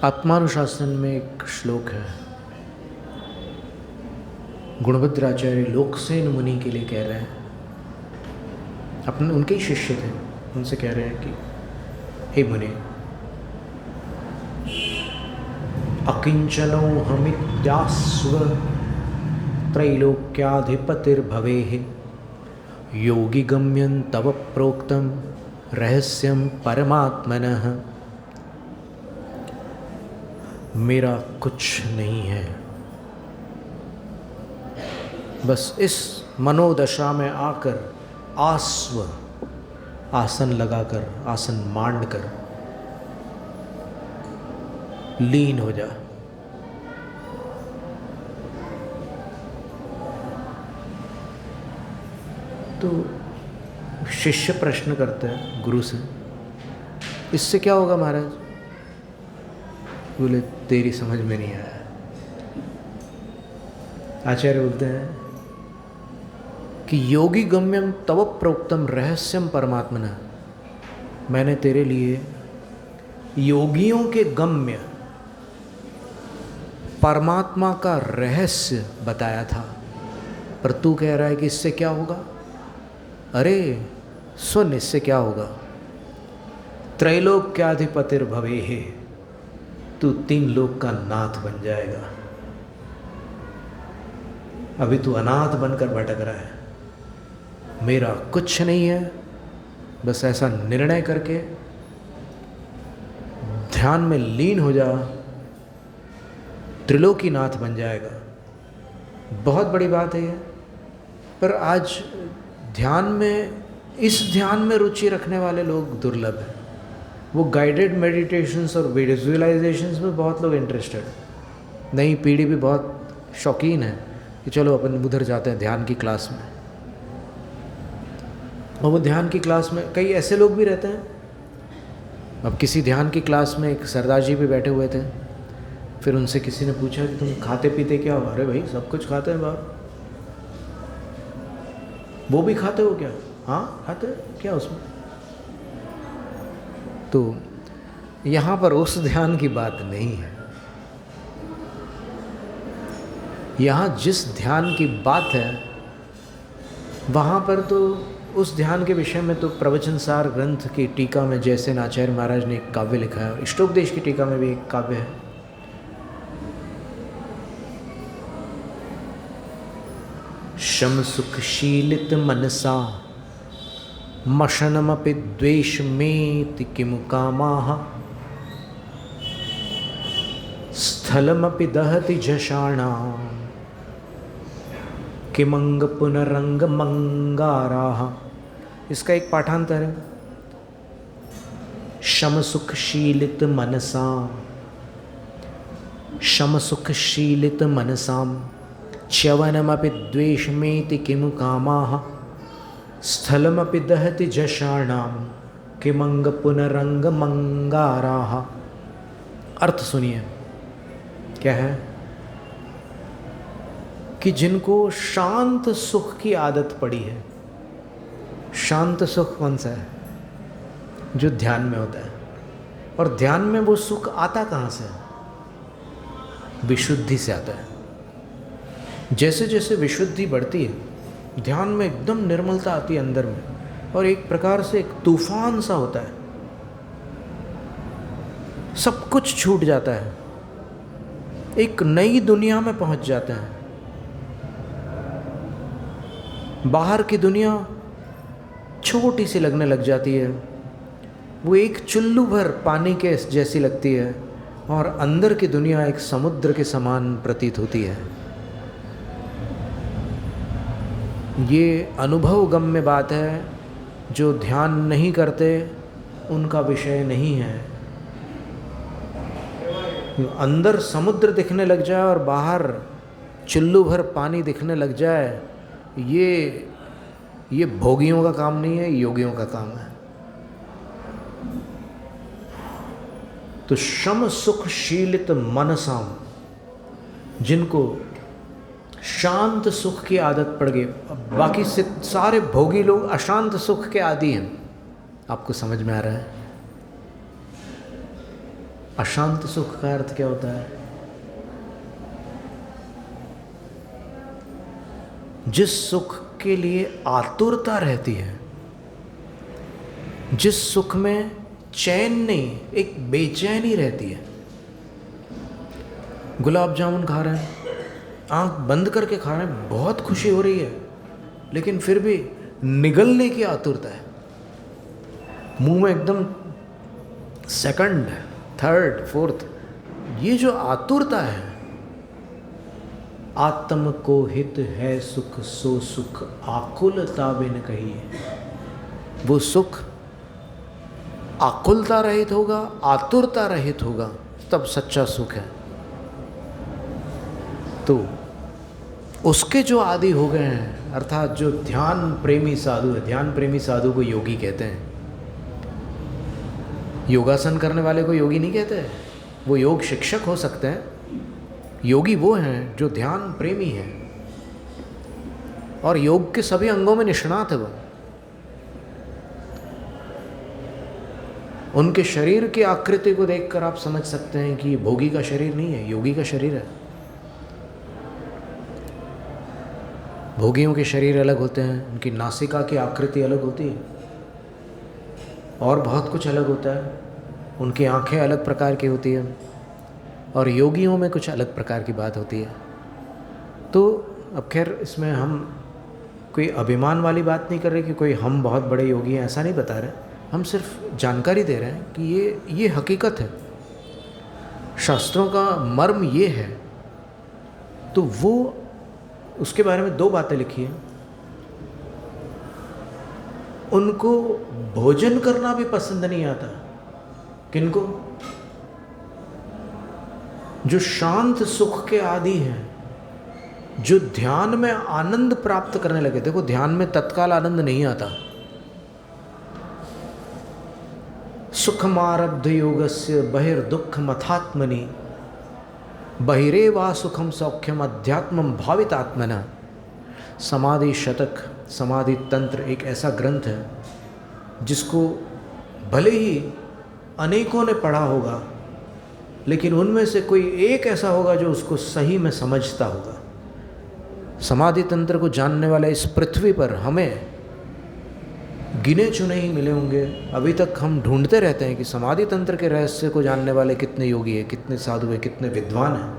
आत्मानुशासन में एक श्लोक है, गुणभद्राचार्य लोकसेन मुनि के लिए कह रहे हैं, अपने उनके ही शिष्य थे, उनसे कह रहे हैं कि हे मुनि, अकिंचनो हमित्यास्व त्रैलोक्याधिपतिर्भवेः योगी गम्यं तव प्रोक्तं रहस्यं परमात्मनः। मेरा कुछ नहीं है, बस इस मनोदशा में आकर आस्व, आसन लगाकर, आसन मांड कर लीन हो जा। तो शिष्य प्रश्न करते हैं गुरु से, इससे क्या होगा महाराज? बोले तेरी समझ में नहीं आया। आचार्य बोलते हैं कि योगी गम्यम तव प्रोक्तम रहस्यम परमात्मना, मैंने तेरे लिए योगियों के गम्य परमात्मा का रहस्य बताया था, पर तू कह रहा है कि इससे क्या होगा? अरे सुन, इससे क्या होगा? त्रैलोक्याधिपतिर्भवेः, तू 3 लोक का नाथ बन जाएगा। अभी तू अनाथ बनकर भटक रहा है। मेरा कुछ नहीं है, बस ऐसा निर्णय करके ध्यान में लीन हो जा, त्रिलोकीनाथ बन जाएगा। बहुत बड़ी बात है ये। पर आज ध्यान में, इस ध्यान में रुचि रखने वाले लोग दुर्लभ हैं। वो गाइडेड मेडिटेशंस और विजुअलाइजेशंस में बहुत लोग इंटरेस्टेड। नई पीढ़ी भी बहुत शौकीन है कि चलो अपन उधर जाते हैं ध्यान की क्लास में। और वो ध्यान की क्लास में कई ऐसे लोग भी रहते हैं। अब किसी ध्यान की क्लास में एक सरदार जी भी बैठे हुए थे, फिर उनसे किसी ने पूछा कि तुम खाते पीते क्या हो? अरे भाई सब कुछ खाते हैं बाप। वो भी खाते हो क्या? हाँ खाते हैं, क्या उसमें? तो यहाँ पर उस ध्यान की बात नहीं है। यहाँ जिस ध्यान की बात है वहाँ पर तो उस ध्यान के विषय में तो प्रवचनसार ग्रंथ की टीका में जैसे आचार्य महाराज ने एक काव्य लिखा है, इष्टोपदेश की टीका में भी एक काव्य है। शम सुख शीलित मनसा मशनमपि द्वेषमेति किमु कामाः स्थलमपि दहति झषाणाम् किमंग पुनरंग मंगाराः। इसका एक पाठांतर है, शम सुख शीलित मनसा, शम सुख शीलित मनसाम, च्यवनमपि द्वेषमेति किमु कामाः स्थलमपि दहति जषाणां किमंग पुनरंग मंगाराः। अर्थ सुनिए, क्या है कि जिनको शांत सुख की आदत पड़ी है। शांत सुख कौन सा है? जो ध्यान में होता है। और ध्यान में वो सुख आता कहाँ से? विशुद्धि से आता है। जैसे जैसे विशुद्धि बढ़ती है, ध्यान में एकदम निर्मलता आती है अंदर में, और एक प्रकार से एक तूफान सा होता है, सब कुछ छूट जाता है, एक नई दुनिया में पहुंच जाते हैं। बाहर की दुनिया छोटी सी लगने लग जाती है, वो एक चुल्लू भर पानी के जैसी लगती है, और अंदर की दुनिया एक समुद्र के समान प्रतीत होती है। ये अनुभव गम्य बात है। जो ध्यान नहीं करते उनका विषय नहीं है। अंदर समुद्र दिखने लग जाए और बाहर चुल्लू भर पानी दिखने लग जाए, ये भोगियों का काम नहीं है, योगियों का काम है। तो शम सुख शीलित मनसाम, जिनको शांत सुख की आदत पड़ गई। अब बाकी से सारे भोगी लोग अशांत सुख के आदी हैं। आपको समझ में आ रहा है? अशांत सुख का अर्थ क्या होता है? जिस सुख के लिए आतुरता रहती है, जिस सुख में चैन नहीं, एक बेचैनी रहती है। गुलाब जामुन खा रहे हैं, आंख बंद करके खा रहे हैं, बहुत खुशी हो रही है, लेकिन फिर भी निगलने की आतुरता है। मुंह में एकदम सेकंड, थर्ड, फोर्थ, ये जो आतुरता है। आत्म को हित है सुख सो सुख आकुलता बिन कहिए। वो सुख आकुलता रहित होगा, आतुरता रहित होगा, तब सच्चा सुख है। तो उसके जो आदि हो गए हैं, अर्थात जो ध्यान प्रेमी साधु है, ध्यान प्रेमी साधु को योगी कहते हैं। योगासन करने वाले को योगी नहीं कहते, वो योग शिक्षक हो सकते हैं। योगी वो हैं जो ध्यान प्रेमी हैं और योग के सभी अंगों में निष्णात है। वो उनके शरीर की आकृति को देखकर आप समझ सकते हैं कि ये भोगी का शरीर नहीं है, योगी का शरीर है। भोगियों के शरीर अलग होते हैं, उनकी नासिका की आकृति अलग होती है, और बहुत कुछ अलग होता है। उनकी आंखें अलग प्रकार की होती है, और योगियों में कुछ अलग प्रकार की बात होती है। तो अब खैर इसमें हम कोई अभिमान वाली बात नहीं कर रहे कि कोई हम बहुत बड़े योगी हैं, ऐसा नहीं बता रहे। हम सिर्फ जानकारी दे रहे हैं कि ये हकीकत है, शास्त्रों का मर्म ये है। तो वो उसके बारे में दो बातें लिखी हैं। उनको भोजन करना भी पसंद नहीं आता। किनको? जो शांत सुख के आदी हैं, जो ध्यान में आनंद प्राप्त करने लगे। देखो, ध्यान में तत्काल आनंद नहीं आता। सुखमारब्ध योगस्य बहिर्दुःख मथात्मनि बहिरेवा सुखम सौख्यम अध्यात्मम भावित आत्मना। समाधि शतक, समाधि तंत्र एक ऐसा ग्रंथ है जिसको भले ही अनेकों ने पढ़ा होगा, लेकिन उनमें से कोई एक ऐसा होगा जो उसको सही में समझता होगा। समाधि तंत्र को जानने वाले इस पृथ्वी पर हमें गिने चुने ही मिले होंगे। अभी तक हम ढूंढते रहते हैं कि समाधि तंत्र के रहस्य को जानने वाले कितने योगी हैं, कितने साधु हैं, कितने विद्वान हैं,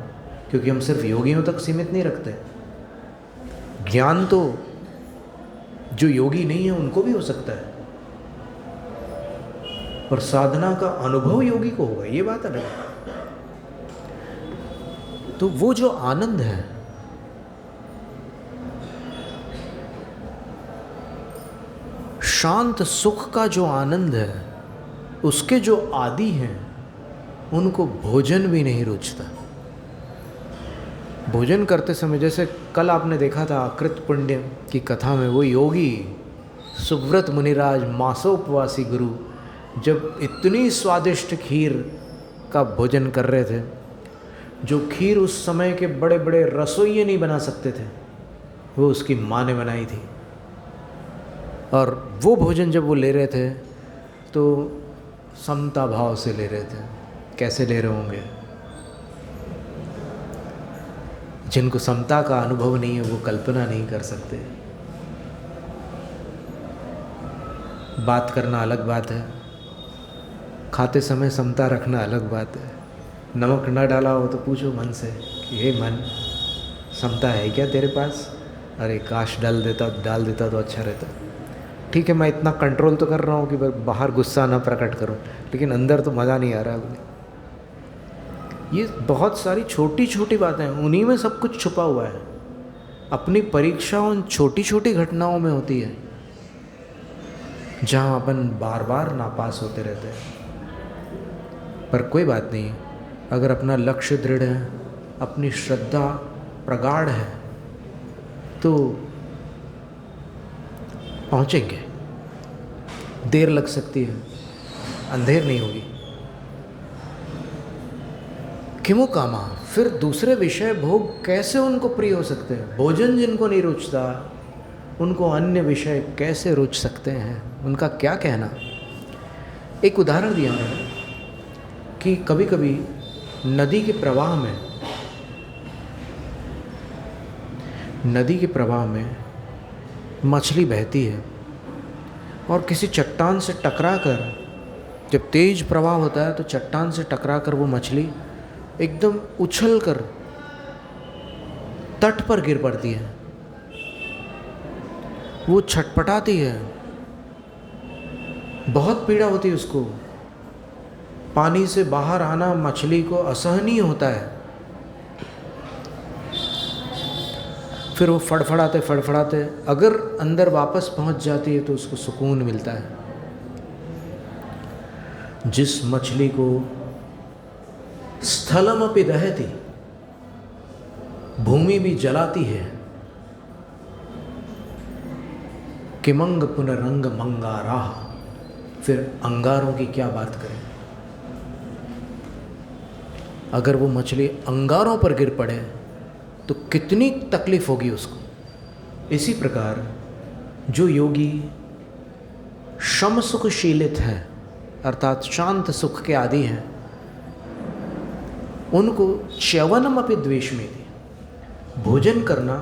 क्योंकि हम सिर्फ योगियों तक सीमित नहीं रखते। ज्ञान तो जो योगी नहीं है उनको भी हो सकता है, और साधना का अनुभव योगी को होगा, ये बात अलग है। तो वो जो आनंद है, शांत सुख का जो आनंद है, उसके जो आदी हैं उनको भोजन भी नहीं रुचता। भोजन करते समय, जैसे कल आपने देखा था आकृत पुण्य की कथा में, वो योगी सुव्रत मुनिराज मासोपवासी गुरु जब इतनी स्वादिष्ट खीर का भोजन कर रहे थे, जो खीर उस समय के बड़े बड़े रसोइये नहीं बना सकते थे, वो उसकी माँ ने बनाई थी। और वो भोजन जब वो ले रहे थे तो समता भाव से ले रहे थे। कैसे ले रहे होंगे? जिनको समता का अनुभव नहीं है वो कल्पना नहीं कर सकते। बात करना अलग बात है, खाते समय समता रखना अलग बात है। नमक न डाला हो तो पूछो मन से कि हे मन, समता है क्या तेरे पास? अरे काश डाल देता तो अच्छा रहता। ठीक है, मैं इतना कंट्रोल तो कर रहा हूँ कि बाहर गुस्सा ना प्रकट करूँ, लेकिन अंदर तो मज़ा नहीं आ रहा है। ये बहुत सारी छोटी छोटी बातें हैं, उन्हीं में सब कुछ छुपा हुआ है। अपनी परीक्षा उन छोटी छोटी घटनाओं में होती है जहाँ अपन बार बार नापास होते रहते हैं। पर कोई बात नहीं, अगर अपना लक्ष्य दृढ़ है, अपनी श्रद्धा प्रगाढ़ है, तो पहुँचेंगे। देर लग सकती है, अंधेर नहीं होगी। किमु कामा, फिर दूसरे विषय भोग कैसे उनको प्रिय हो सकते हैं? भोजन जिनको नहीं रुचता उनको अन्य विषय कैसे रुच सकते हैं? उनका क्या कहना? एक उदाहरण दिया मैंने कि कभी कभी नदी के प्रवाह में मछली बहती है और किसी चट्टान से टकराकर, जब तेज प्रवाह होता है तो चट्टान से टकराकर वो मछली एकदम उछलकर तट पर गिर पड़ती है। वो छटपटाती है, बहुत पीड़ा होती है उसको। पानी से बाहर आना मछली को असहनीय होता है। फिर वो फड़फड़ाते अगर अंदर वापस पहुंच जाती है तो उसको सुकून मिलता है। जिस मछली को स्थलमपि दहति, भूमि भी जलाती है, किमंग पुनरंग मंगारा, फिर अंगारों की क्या बात करें। अगर वो मछली अंगारों पर गिर पड़े तो कितनी तकलीफ होगी उसको। इसी प्रकार जो योगी शम सुखशीलित हैं, अर्थात शांत सुख के आदि हैं, उनको च्यवनमपि द्वेषमेति, भोजन करना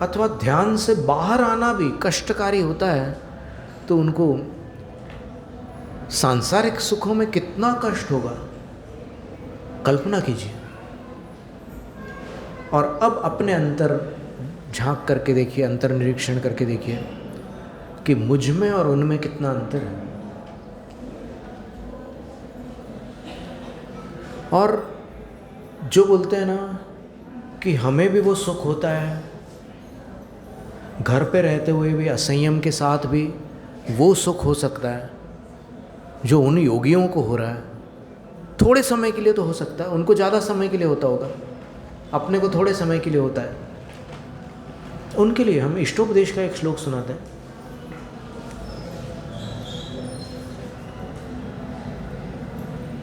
अथवा ध्यान से बाहर आना भी कष्टकारी होता है, तो उनको सांसारिक सुखों में कितना कष्ट होगा, कल्पना कीजिए। और अब अपने अंतर झांक करके देखिए, अंतर निरीक्षण करके देखिए कि मुझ में और उनमें कितना अंतर है। और जो बोलते हैं ना कि हमें भी वो सुख होता है, घर पे रहते हुए भी असंयम के साथ भी वो सुख हो सकता है जो उन योगियों को हो रहा है। थोड़े समय के लिए तो हो सकता है, उनको ज़्यादा समय के लिए होता होगा, अपने को थोड़े समय के लिए होता है। उनके लिए हम इष्टोपदेश का एक श्लोक सुनाते हैं।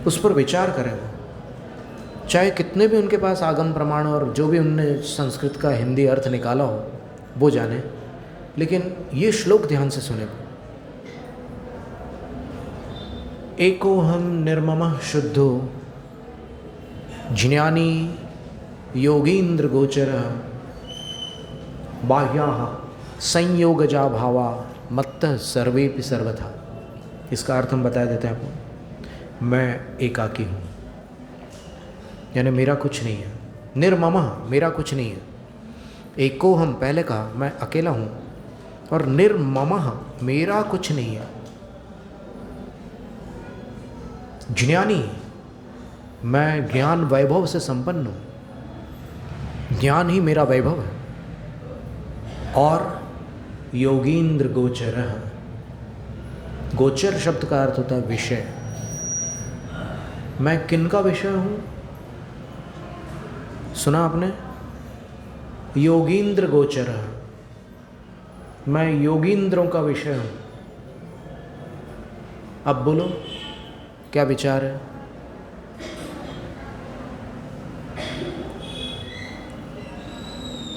उस पर विचार करें। वो चाहे कितने भी उनके पास आगम प्रमाण और जो भी उनने संस्कृत का हिंदी अर्थ निकाला हो वो जाने, लेकिन ये श्लोक ध्यान से सुने। एको हम निर्ममः शुद्धो ज्ञानी योगींद्र गोचरः बाह्याः संयोगजा भावा मत्तः सर्वेपि सर्वथा। इसका अर्थ हम बता देते हैं आपको। मैं एकाकी हूँ, यानी मेरा कुछ नहीं है। निर्ममः, मेरा कुछ नहीं है। एको हम, पहले कहा मैं अकेला हूँ, और निर्ममः, मेरा कुछ नहीं है। ज्ञानी, मैं ज्ञान वैभव से संपन्न हूँ, ज्ञान ही मेरा वैभव है। और योगींद्र गोचरः, गोचर शब्द का अर्थ होता है विषय। मैं किन का विषय हूँ? सुना आपने? योगींद्र गोचर, मैं योगींद्रों का विषय हूँ। अब बोलो क्या विचार है?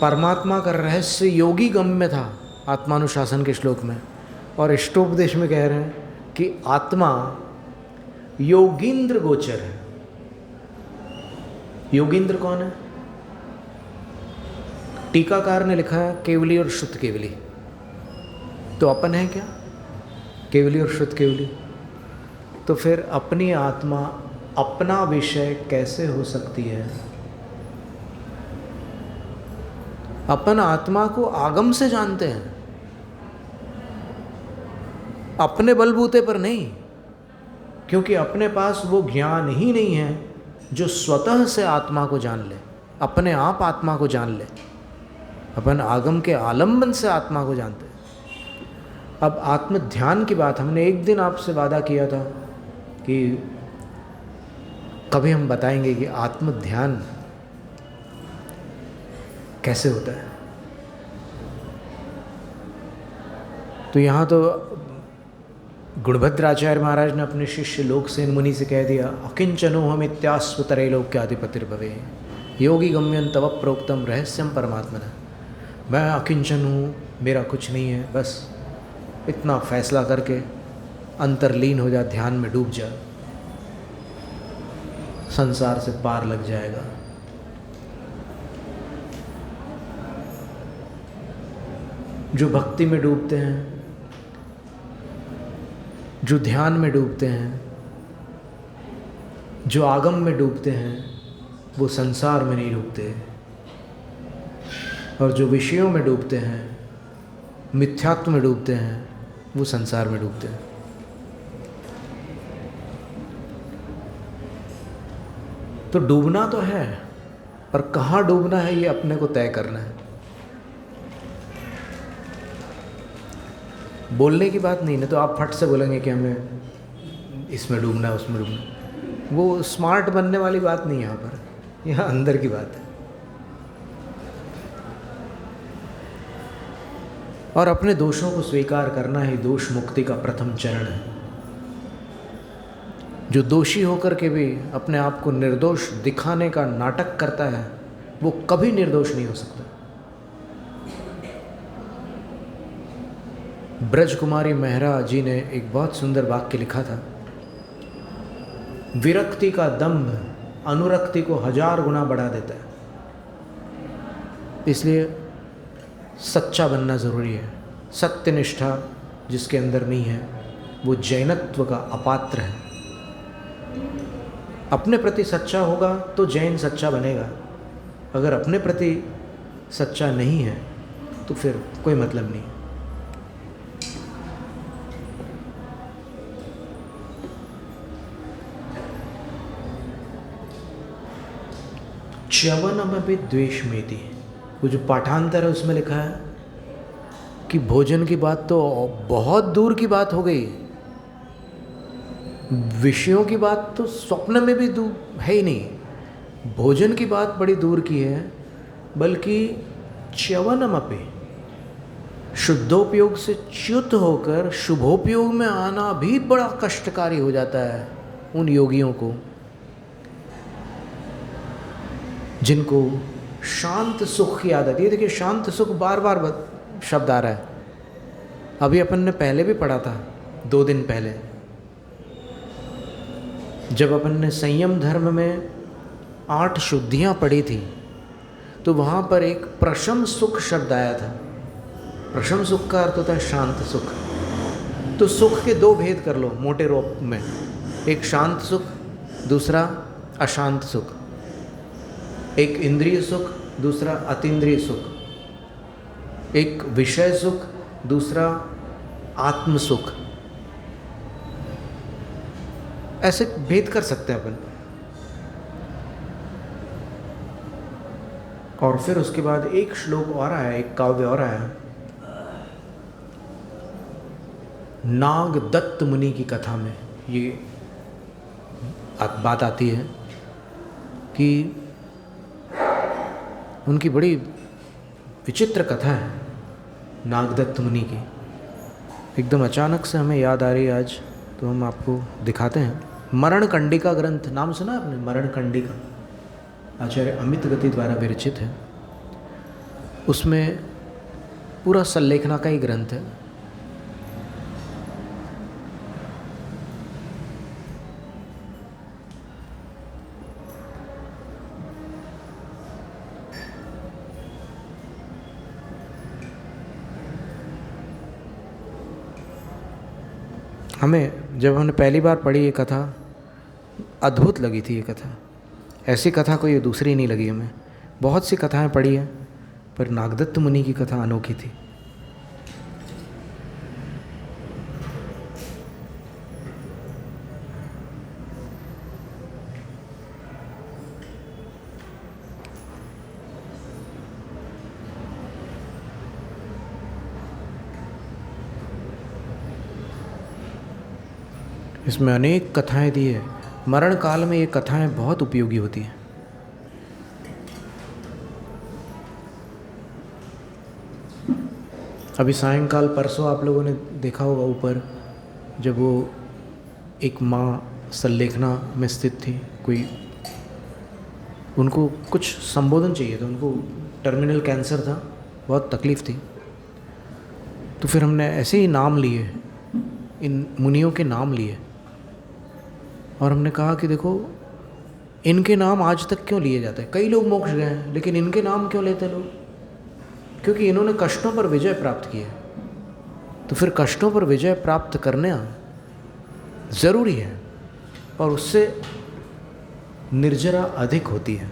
परमात्मा का रहस्य योगी गम्य था आत्मानुशासन के श्लोक में, और इष्टोपदेश में कह रहे हैं कि आत्मा योगींद्र गोचर है। योगींद्र कौन है? टीकाकार ने लिखा है केवली और शुद्ध केवली। तो अपन है क्या? केवली और शुद्ध केवली। तो फिर अपनी आत्मा अपना विषय कैसे हो सकती है? अपन आत्मा को आगम से जानते हैं, अपने बलबूते पर नहीं, क्योंकि अपने पास वो ज्ञान ही नहीं है जो स्वतः से आत्मा को जान ले, अपने आप आत्मा को जान ले। अपन आगम के आलंबन से आत्मा को जानते हैं। अब आत्म ध्यान की बात, हमने एक दिन आपसे वादा किया था कि कभी हम बताएंगे कि आत्म ध्यान कैसे होता है। तो यहाँ तो गुणभद्राचार्य महाराज ने अपने शिष्य लोकसेन मुनि से कह दिया, अकिंचनो हम इत्यास्वतरे लोक्याधिपतिर्भवे योगी गम्यन तव प्रोक्तम रहस्यम परमात्मना। मैं अकिंचन हूँ, मेरा कुछ नहीं है, बस इतना फैसला करके अंतर्लीन हो जा, ध्यान में डूब जा, संसार से पार लग जाएगा। जो भक्ति में डूबते हैं, जो ध्यान में डूबते हैं, जो आगम में डूबते हैं, वो संसार में नहीं डूबते। और जो विषयों में डूबते हैं, मिथ्यात्व में डूबते हैं, वो संसार में डूबते हैं। तो डूबना तो है, पर कहाँ डूबना है ये अपने को तय करना है। बोलने की बात नहीं ना, तो आप फट से बोलेंगे कि हमें इसमें डूबना है, उसमें डूबना है। वो स्मार्ट बनने वाली बात नहीं है यहाँ पर, यहाँ अंदर की बात है। और अपने दोषों को स्वीकार करना ही दोष मुक्ति का प्रथम चरण है। जो दोषी होकर के भी अपने आप को निर्दोष दिखाने का नाटक करता है, वो कभी निर्दोष नहीं हो सकता। ब्रज कुमारी मेहरा जी ने एक बहुत सुंदर वाक्य लिखा था, विरक्ति का दंभ अनुरक्ति को 1000 गुना बढ़ा देता है। इसलिए सच्चा बनना ज़रूरी है। सत्यनिष्ठा जिसके अंदर नहीं है, वो जैनत्व का अपात्र है। अपने प्रति सच्चा होगा तो जैन सच्चा बनेगा। अगर अपने प्रति सच्चा नहीं है तो फिर कोई मतलब नहीं। च्यवनमपि द्वेषमेति, वो जो पाठांतर है उसमें लिखा है कि भोजन की बात तो बहुत दूर की बात हो गई, विषयों की बात तो स्वप्न में भी दूर है ही नहीं, भोजन की बात बड़ी दूर की है। बल्कि च्यवनमपि, शुद्धोपयोग से च्युत होकर शुभोपयोग में आना भी बड़ा कष्टकारी हो जाता है उन योगियों को जिनको शांत सुख की आदत। ये देखिए, शांत सुख बार बार शब्द आ रहा है। अभी अपन ने पहले भी पढ़ा था, 2 दिन पहले, जब अपन ने संयम धर्म में 8 शुद्धियाँ पढ़ी थी, तो वहाँ पर एक प्रशम सुख शब्द आया था। प्रशम सुख का अर्थ होता है शांत सुख। तो सुख के 2 भेद कर लो मोटे रूप में, एक शांत सुख, दूसरा अशांत सुख। एक इंद्रिय सुख, दूसरा अतीन्द्रिय सुख। एक विषय सुख, दूसरा आत्म सुख। ऐसे भेद कर सकते हैं अपन। और फिर उसके बाद एक श्लोक और आया, एक काव्य और आया, नाग दत्त मुनि की कथा में ये बात आती है कि उनकी बड़ी विचित्र कथा है नागदत्त मुनि की। एकदम अचानक से हमें याद आ रही है आज, तो हम आपको दिखाते हैं। मरणकंडिका ग्रंथ नाम सुना आपने? मरणकंडिका आचार्य अमित गति द्वारा विरचित है। उसमें पूरा सल्लेखना का ही ग्रंथ है। हमें जब हमने पहली बार पढ़ी ये कथा, अद्भुत लगी थी ये कथा। ऐसी कथा कोई दूसरी नहीं लगी हमें। बहुत सी कथाएं पढ़ी हैं, पर नागदत्त मुनि की कथा अनोखी थी। इसमें अनेक कथाएं दी है। मरण काल में ये कथाएं बहुत उपयोगी होती हैं। अभी सायंकाल परसों आप लोगों ने देखा होगा ऊपर, जब वो एक माँ सल्लेखना में स्थित थी, कोई उनको कुछ संबोधन चाहिए था, उनको टर्मिनल कैंसर था, बहुत तकलीफ़ थी। तो फिर हमने ऐसे ही नाम लिए, इन मुनियों के नाम लिए, और हमने कहा कि देखो इनके नाम आज तक क्यों लिए जाते हैं। कई लोग मोक्ष गए हैं, लेकिन इनके नाम क्यों लेते लोग? क्योंकि इन्होंने कष्टों पर विजय प्राप्त की है। तो फिर कष्टों पर विजय प्राप्त करना ज़रूरी है, और उससे निर्जरा अधिक होती है।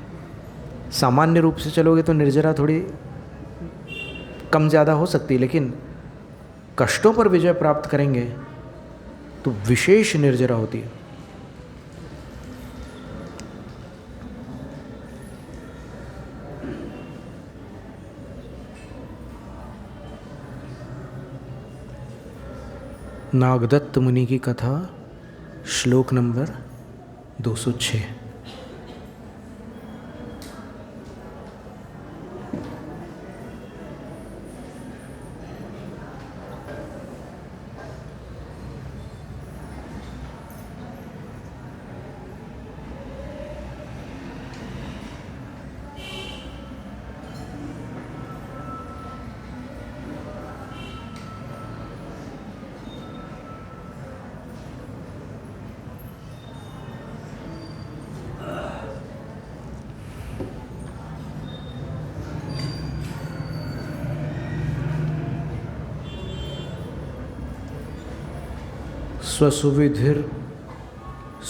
सामान्य रूप से चलोगे तो निर्जरा थोड़ी कम ज़्यादा हो सकती है, लेकिन कष्टों पर विजय प्राप्त करेंगे तो विशेष निर्जरा होती है। नागदत्त मुनि की कथा, श्लोक नंबर 206।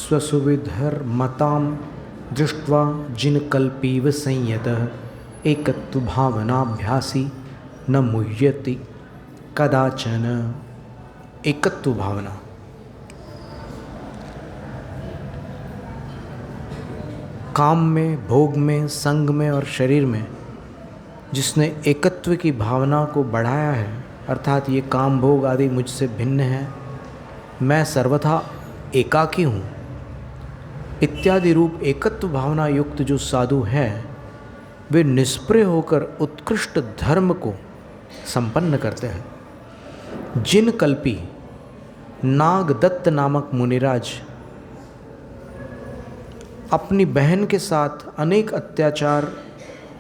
स्वसुविधिर्मतां दृष्ट्वा जिनकल्पीव संयतः एकत्वभावनाभ्यासी न मुह्यति कदाचन। एकत्व भावना, काम में, भोग में, संग में और शरीर में जिसने एकत्व की भावना को बढ़ाया है, अर्थात ये काम भोग आदि मुझसे भिन्न है, मैं सर्वथा एकाकी हूँ, इत्यादि रूप एकत्व भावना युक्त जो साधु हैं, वे निष्प्रय होकर उत्कृष्ट धर्म को संपन्न करते हैं। जिन कल्पी नागदत्त नामक मुनिराज अपनी बहन के साथ अनेक अत्याचार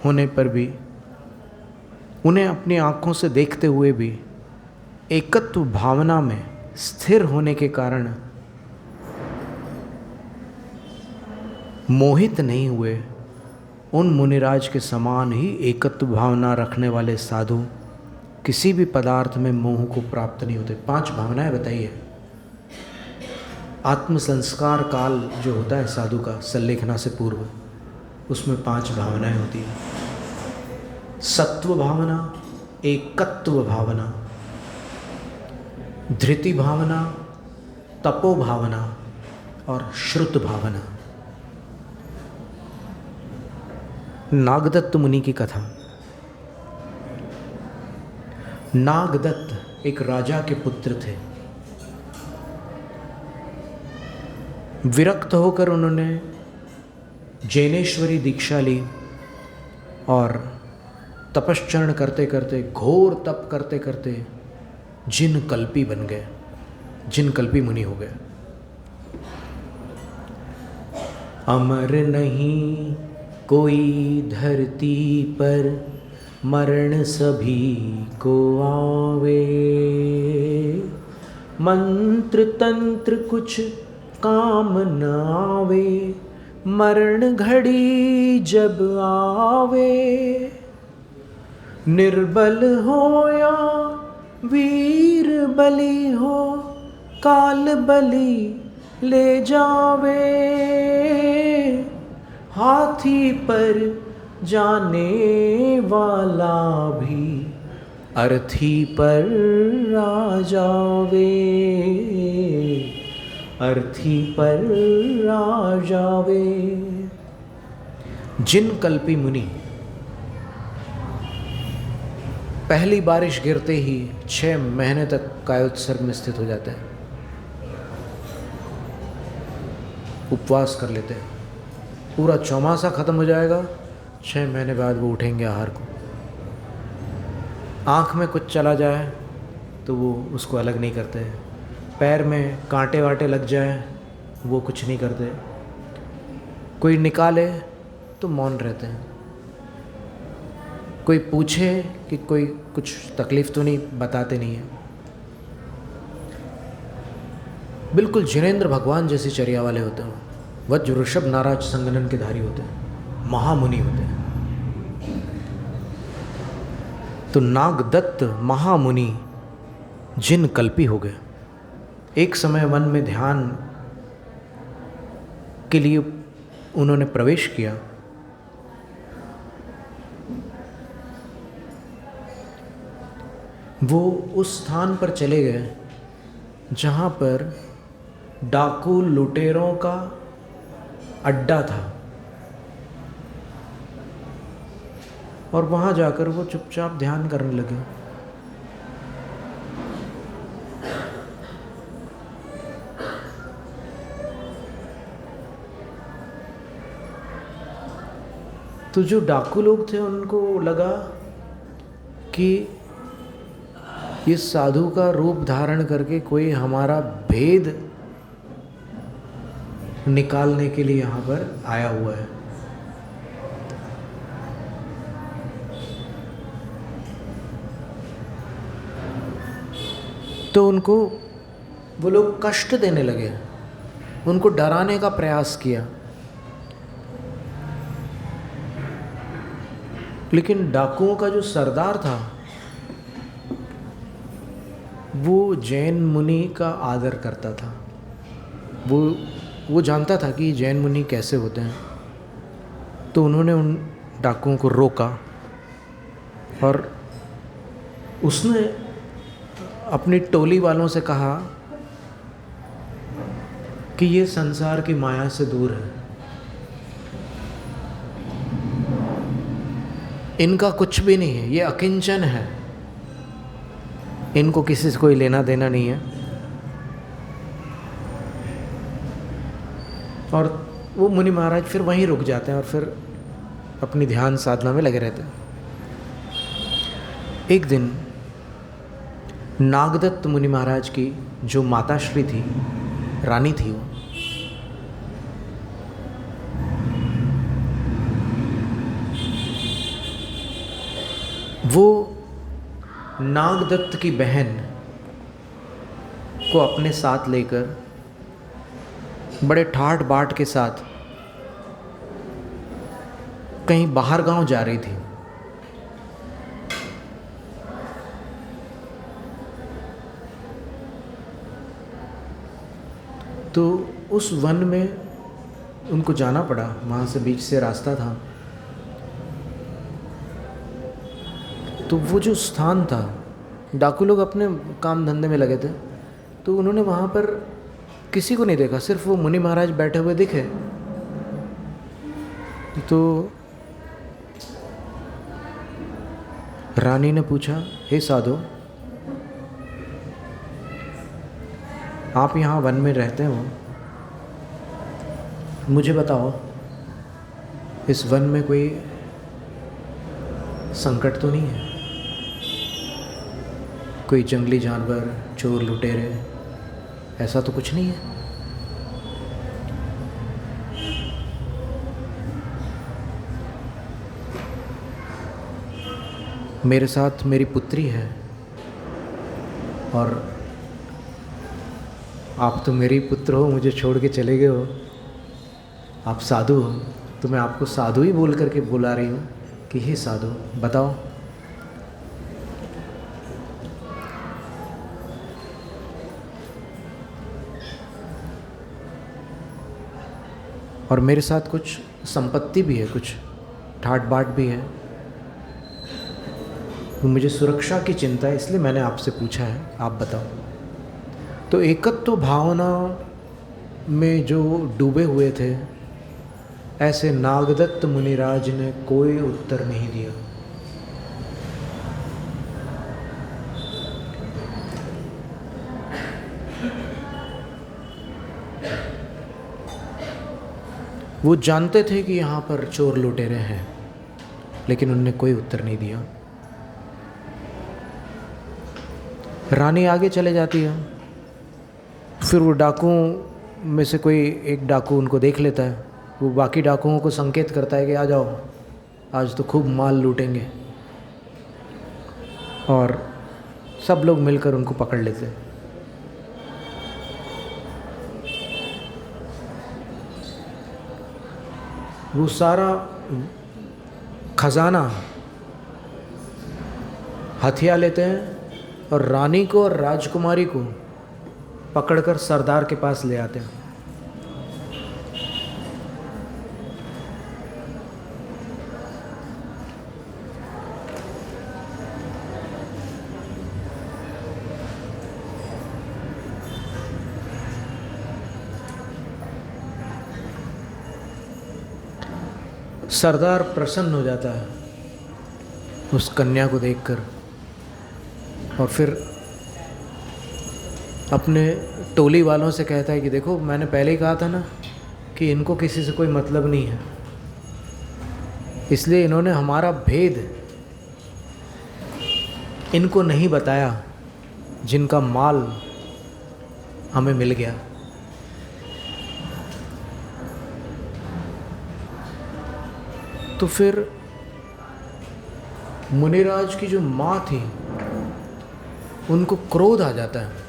होने पर भी, उन्हें अपनी आँखों से देखते हुए भी एकत्व भावना में स्थिर होने के कारण मोहित नहीं हुए, उन मुनिराज के समान ही एकत्व भावना रखने वाले साधु किसी भी पदार्थ में मोह को प्राप्त नहीं होते। 5 भावनाएं बताइए। आत्म संस्कार काल जो होता है साधु का सल्लेखना से पूर्व, उसमें 5 भावनाएं होती हैं। सत्व भावना, एकत्व भावना, धृति भावना, तपो भावना और श्रुत भावना। नागदत्त मुनि की कथा। नागदत्त एक राजा के पुत्र थे। विरक्त होकर उन्होंने जैनेश्वरी दीक्षा ली और तपश्चरण करते करते, घोर तप करते करते जिन कल्पी बन गए, जिन कल्पी मुनि हो गए। अमर नहीं कोई धरती पर, मरण सभी को आवे। मंत्र तंत्र कुछ काम न आवे, मरण घड़ी जब आवे। निर्बल हो या वीर बली हो, काल बली ले जावे। हाथी पर जाने वाला भी अर्थी पर आ जावे, अर्थी पर आ जावे। जिन कल्पी मुनि पहली बारिश गिरते ही 6 महीने तक कायोत्सर्ग में स्थित हो जाते हैं, उपवास कर लेते हैं। पूरा चौमासा खत्म हो जाएगा, 6 महीने बाद वो उठेंगे आहार को। आँख में कुछ चला जाए तो वो उसको अलग नहीं करते हैं। पैर में कांटे वाटे लग जाए वो कुछ नहीं करते। कोई निकाले तो मौन रहते हैं। कोई पूछे कि कोई कुछ तकलीफ़ तो नहीं, बताते नहीं है। बिल्कुल जिनेंद्र भगवान जैसी चर्या वाले होते हैं। वज्र वृषभ नाराज संगनन के धारी होते हैं, महामुनि होते हैं। तो नागदत्त महामुनि जिन कल्पी हो गए। एक समय वन में ध्यान के लिए उन्होंने प्रवेश किया। वो उस स्थान पर चले गए जहाँ पर डाकू लुटेरों का अड्डा था, और वहाँ जाकर वो चुपचाप ध्यान करने लगे। तो जो डाकू लोग थे उनको लगा कि इस साधु का रूप धारण करके कोई हमारा भेद निकालने के लिए यहाँ पर आया हुआ है। तो उनको वो लोग कष्ट देने लगे, उनको डराने का प्रयास किया। लेकिन डाकुओं का जो सरदार था वो जैन मुनि का आदर करता था। वो जानता था कि जैन मुनि कैसे होते हैं। तो उन्होंने उन डाकुओं को रोका और उसने अपनी टोली वालों से कहा कि ये संसार की माया से दूर है, इनका कुछ भी नहीं है, ये अकिंचन है, इनको किसी से कोई लेना देना नहीं है। और वो मुनि महाराज फिर वहीं रुक जाते हैं और फिर अपनी ध्यान साधना में लगे रहते हैं। एक दिन नागदत्त मुनि महाराज की जो माताश्री थी, रानी थी, वो नागदत्त की बहन को अपने साथ लेकर बड़े ठाट बाट के साथ कहीं बाहर गांव जा रही थी। तो उस वन में उनको जाना पड़ा, वहाँ से बीच से रास्ता था। तो वो जो स्थान था, डाकू लोग अपने काम धंधे में लगे थे, तो उन्होंने वहाँ पर किसी को नहीं देखा, सिर्फ वो मुनि महाराज बैठे हुए दिखे। तो रानी ने पूछा, हे साधु, आप यहाँ वन में रहते हो, मुझे बताओ इस वन में कोई संकट तो नहीं है? कोई जंगली जानवर, चोर, लुटेरे, ऐसा तो कुछ नहीं है? मेरे साथ मेरी पुत्री है, और आप तो मेरी पुत्र हो, मुझे छोड़ के चले गए हो। आप साधु हो, तो मैं आपको साधु ही बोल करके बुला रही हूँ कि हे साधु, बताओ। और मेरे साथ कुछ संपत्ति भी है, कुछ ठाट बाट भी है। मुझे सुरक्षा की चिंता है, इसलिए मैंने आपसे पूछा है, आप बताओ। तो एकत्व भावना में जो डूबे हुए थे, ऐसे नागदत्त मुनिराज ने कोई उत्तर नहीं दिया। वो जानते थे कि यहाँ पर चोर लुटेरे हैं, लेकिन उनने कोई उत्तर नहीं दिया। रानी आगे चले जाती है। फिर वो डाकुओं में से कोई एक डाकू उनको देख लेता है। वो बाकी डाकुओं को संकेत करता है कि आ जाओ, आज तो खूब माल लूटेंगे। और सब लोग मिलकर उनको पकड़ लेते हैं। वो सारा खजाना हथिया लेते हैं और रानी को और राजकुमारी को पकड़कर सरदार के पास ले आते हैं। सरदार प्रसन्न हो जाता है उस कन्या को देखकर, और फिर अपने टोली वालों से कहता है कि देखो, मैंने पहले ही कहा था ना कि इनको किसी से कोई मतलब नहीं है, इसलिए इन्होंने हमारा भेद इनको नहीं बताया, जिनका माल हमें मिल गया। तो फिर मुनिराज की जो माँ थी, उनको क्रोध आ जाता है।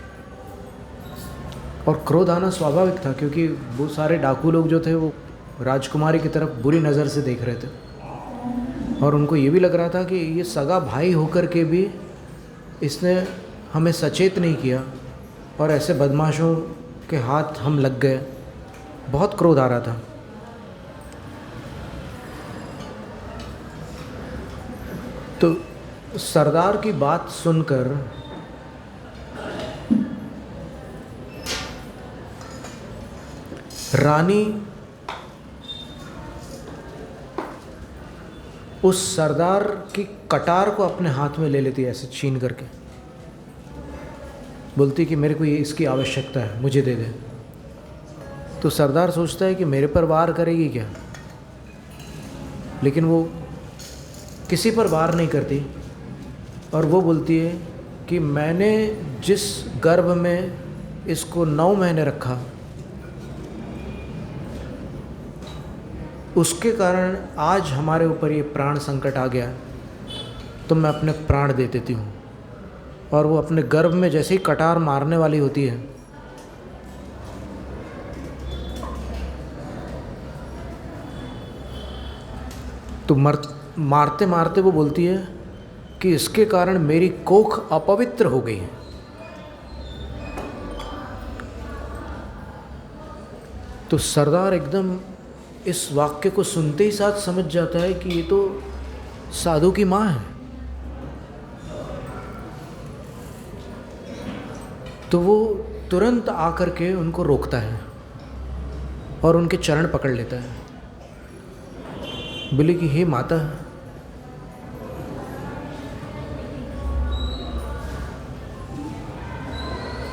और क्रोध आना स्वाभाविक था, क्योंकि वो सारे डाकू लोग जो थे वो राजकुमारी की तरफ बुरी नज़र से देख रहे थे। और उनको ये भी लग रहा था कि ये सगा भाई होकर के भी इसने हमें सचेत नहीं किया, और ऐसे बदमाशों के हाथ हम लग गए। बहुत क्रोध आ रहा था। तो सरदार की बात सुनकर रानी उस सरदार की कटार को अपने हाथ में ले लेती है, ऐसे छीन करके बोलती कि मेरे को ये इसकी आवश्यकता है, मुझे दे दे। तो सरदार सोचता है कि मेरे पर वार करेगी क्या, लेकिन वो किसी पर वार नहीं करती। और वो बोलती है कि मैंने जिस गर्भ में इसको 9 महीने रखा, उसके कारण आज हमारे ऊपर ये प्राण संकट आ गया, तो मैं अपने प्राण दे देती हूँ। और वो अपने गर्भ में जैसे ही कटार मारने वाली होती है, तो मारते मारते वो बोलती है कि इसके कारण मेरी कोख अपवित्र हो गई है। तो सरदार एकदम इस वाक्य को सुनते ही साथ समझ जाता है कि ये तो साधु की माँ है। तो वो तुरंत आकर के उनको रोकता है और उनके चरण पकड़ लेता है। बोले कि हे माता,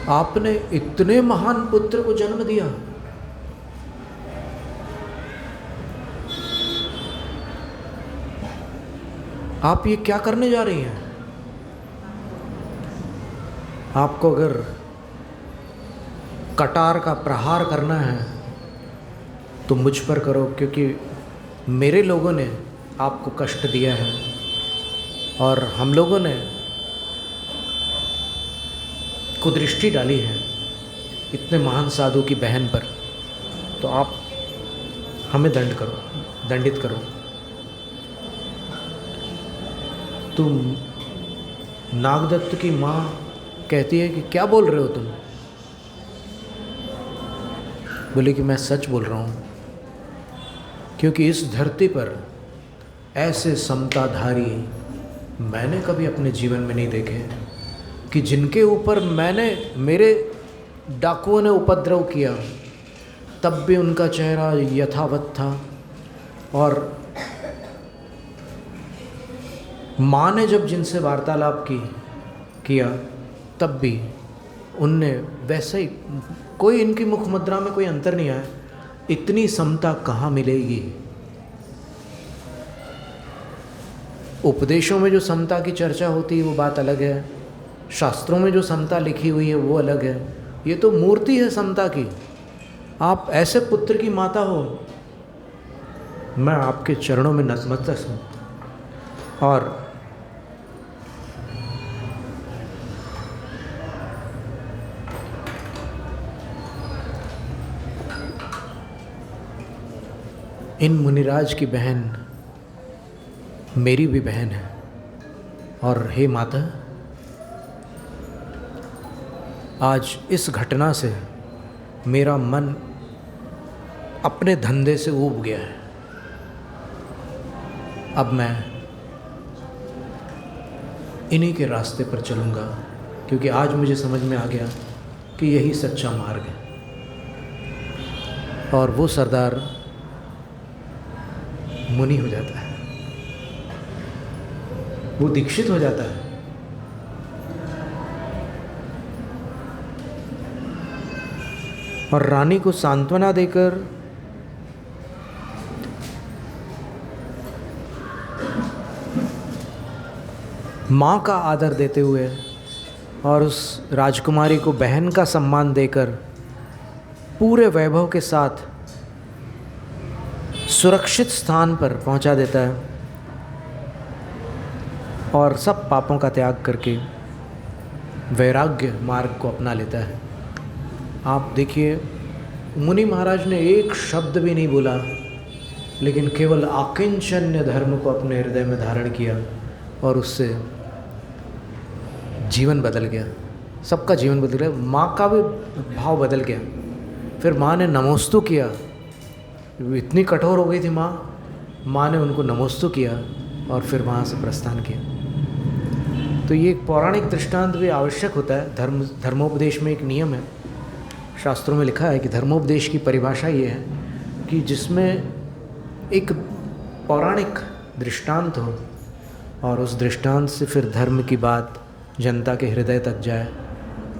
आपने इतने महान पुत्र को जन्म दिया, आप ये क्या करने जा रही हैं? आपको अगर कटार का प्रहार करना है तो मुझ पर करो, क्योंकि मेरे लोगों ने आपको कष्ट दिया है और हम लोगों ने कुदृष्टि डाली है इतने महान साधु की बहन पर, तो आप हमें दंडित करो। तुम नागदत्त की माँ कहती है कि क्या बोल रहे हो तुम? बोले कि मैं सच बोल रहा हूँ, क्योंकि इस धरती पर ऐसे समताधारी मैंने कभी अपने जीवन में नहीं देखे कि जिनके ऊपर मेरे डाकुओं ने उपद्रव किया तब भी उनका चेहरा यथावत था, और माँ ने जब जिनसे वार्तालाप किया तब भी उनने वैसे ही, कोई इनकी मुख मुद्रा में कोई अंतर नहीं आया। इतनी समता कहाँ मिलेगी? उपदेशों में जो समता की चर्चा होती है वो बात अलग है, शास्त्रों में जो समता लिखी हुई है वो अलग है। ये तो मूर्ति है समता की। आप ऐसे पुत्र की माता हो, मैं आपके चरणों में नतमस्तक हूँ। और इन मुनिराज की बहन मेरी भी बहन है, और हे माता, आज इस घटना से मेरा मन अपने धंधे से ऊब गया है। अब मैं इन्हीं के रास्ते पर चलूँगा, क्योंकि आज मुझे समझ में आ गया कि यही सच्चा मार्ग है। और वो सरदार मुनि हो जाता है, वो दीक्षित हो जाता है। और रानी को सांत्वना देकर माँ का आदर देते हुए और उस राजकुमारी को बहन का सम्मान देकर पूरे वैभव के साथ सुरक्षित स्थान पर पहुंचा देता है, और सब पापों का त्याग करके वैराग्य मार्ग को अपना लेता है। आप देखिए, मुनि महाराज ने एक शब्द भी नहीं बोला, लेकिन केवल आकिंचन्य धर्म को अपने हृदय में धारण किया, और उससे जीवन बदल गया, सबका जीवन बदल गया। माँ का भी भाव बदल गया। फिर माँ ने नमोस्तु किया, इतनी कठोर हो गई थी माँ ने उनको नमोस्तु किया और फिर वहाँ से प्रस्थान किया। तो ये एक पौराणिक दृष्टांत भी आवश्यक होता है। धर्मोपदेश में एक नियम है, शास्त्रों में लिखा है कि धर्मोपदेश की परिभाषा ये है कि जिसमें एक पौराणिक दृष्टांत हो और उस दृष्टांत से फिर धर्म की बात जनता के हृदय तक जाए,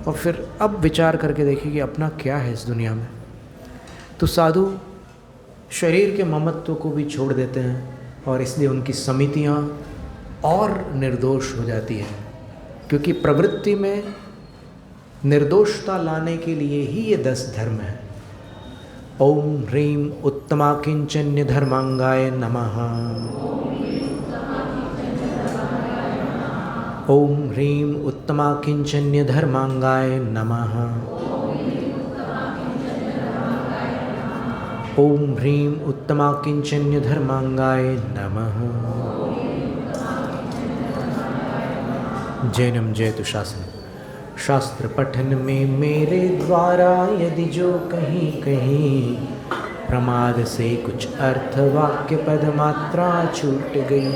और फिर अब विचार करके देखिए कि अपना क्या है इस दुनिया में। तो साधु शरीर के ममत्व को भी छोड़ देते हैं, और इसलिए उनकी समितियाँ और निर्दोष हो जाती हैं, क्योंकि प्रवृत्ति में निर्दोषता लाने के लिए ही ये 10 धर्म है। ओम ह्रीं उत्तमा किंचन्य धर्मांगाय नमः। ओम ह्रीं उत्तमा किंचन्य धर्मांगाय नमः। ओम ह्रीं उत्तमा किंचन्य धर्मांगाय नमः। जैनम जयतु शासन। शास्त्र पठन में मेरे द्वारा यदि जो कहीं कहीं प्रमाद से कुछ अर्थ वाक्य पद मात्रा छूट गई,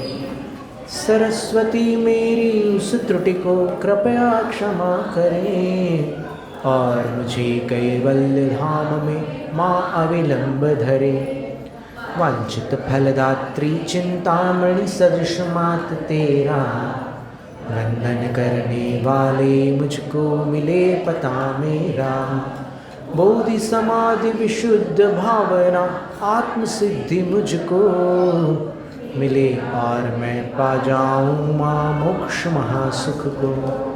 सरस्वती मेरी उस त्रुटि को कृपया क्षमा करें, और मुझे कैवल्य धाम में माँ अविलंब धरे। वांछित फलदात्री चिंतामणि सदृश मात तेरा, वंदन करने वाले मुझको मिले पता मेरा। बोधि समाधि विशुद्ध भावना आत्म सिद्धि मुझको, मिले और मैं पा जाऊँ माँ मोक्ष महासुख को।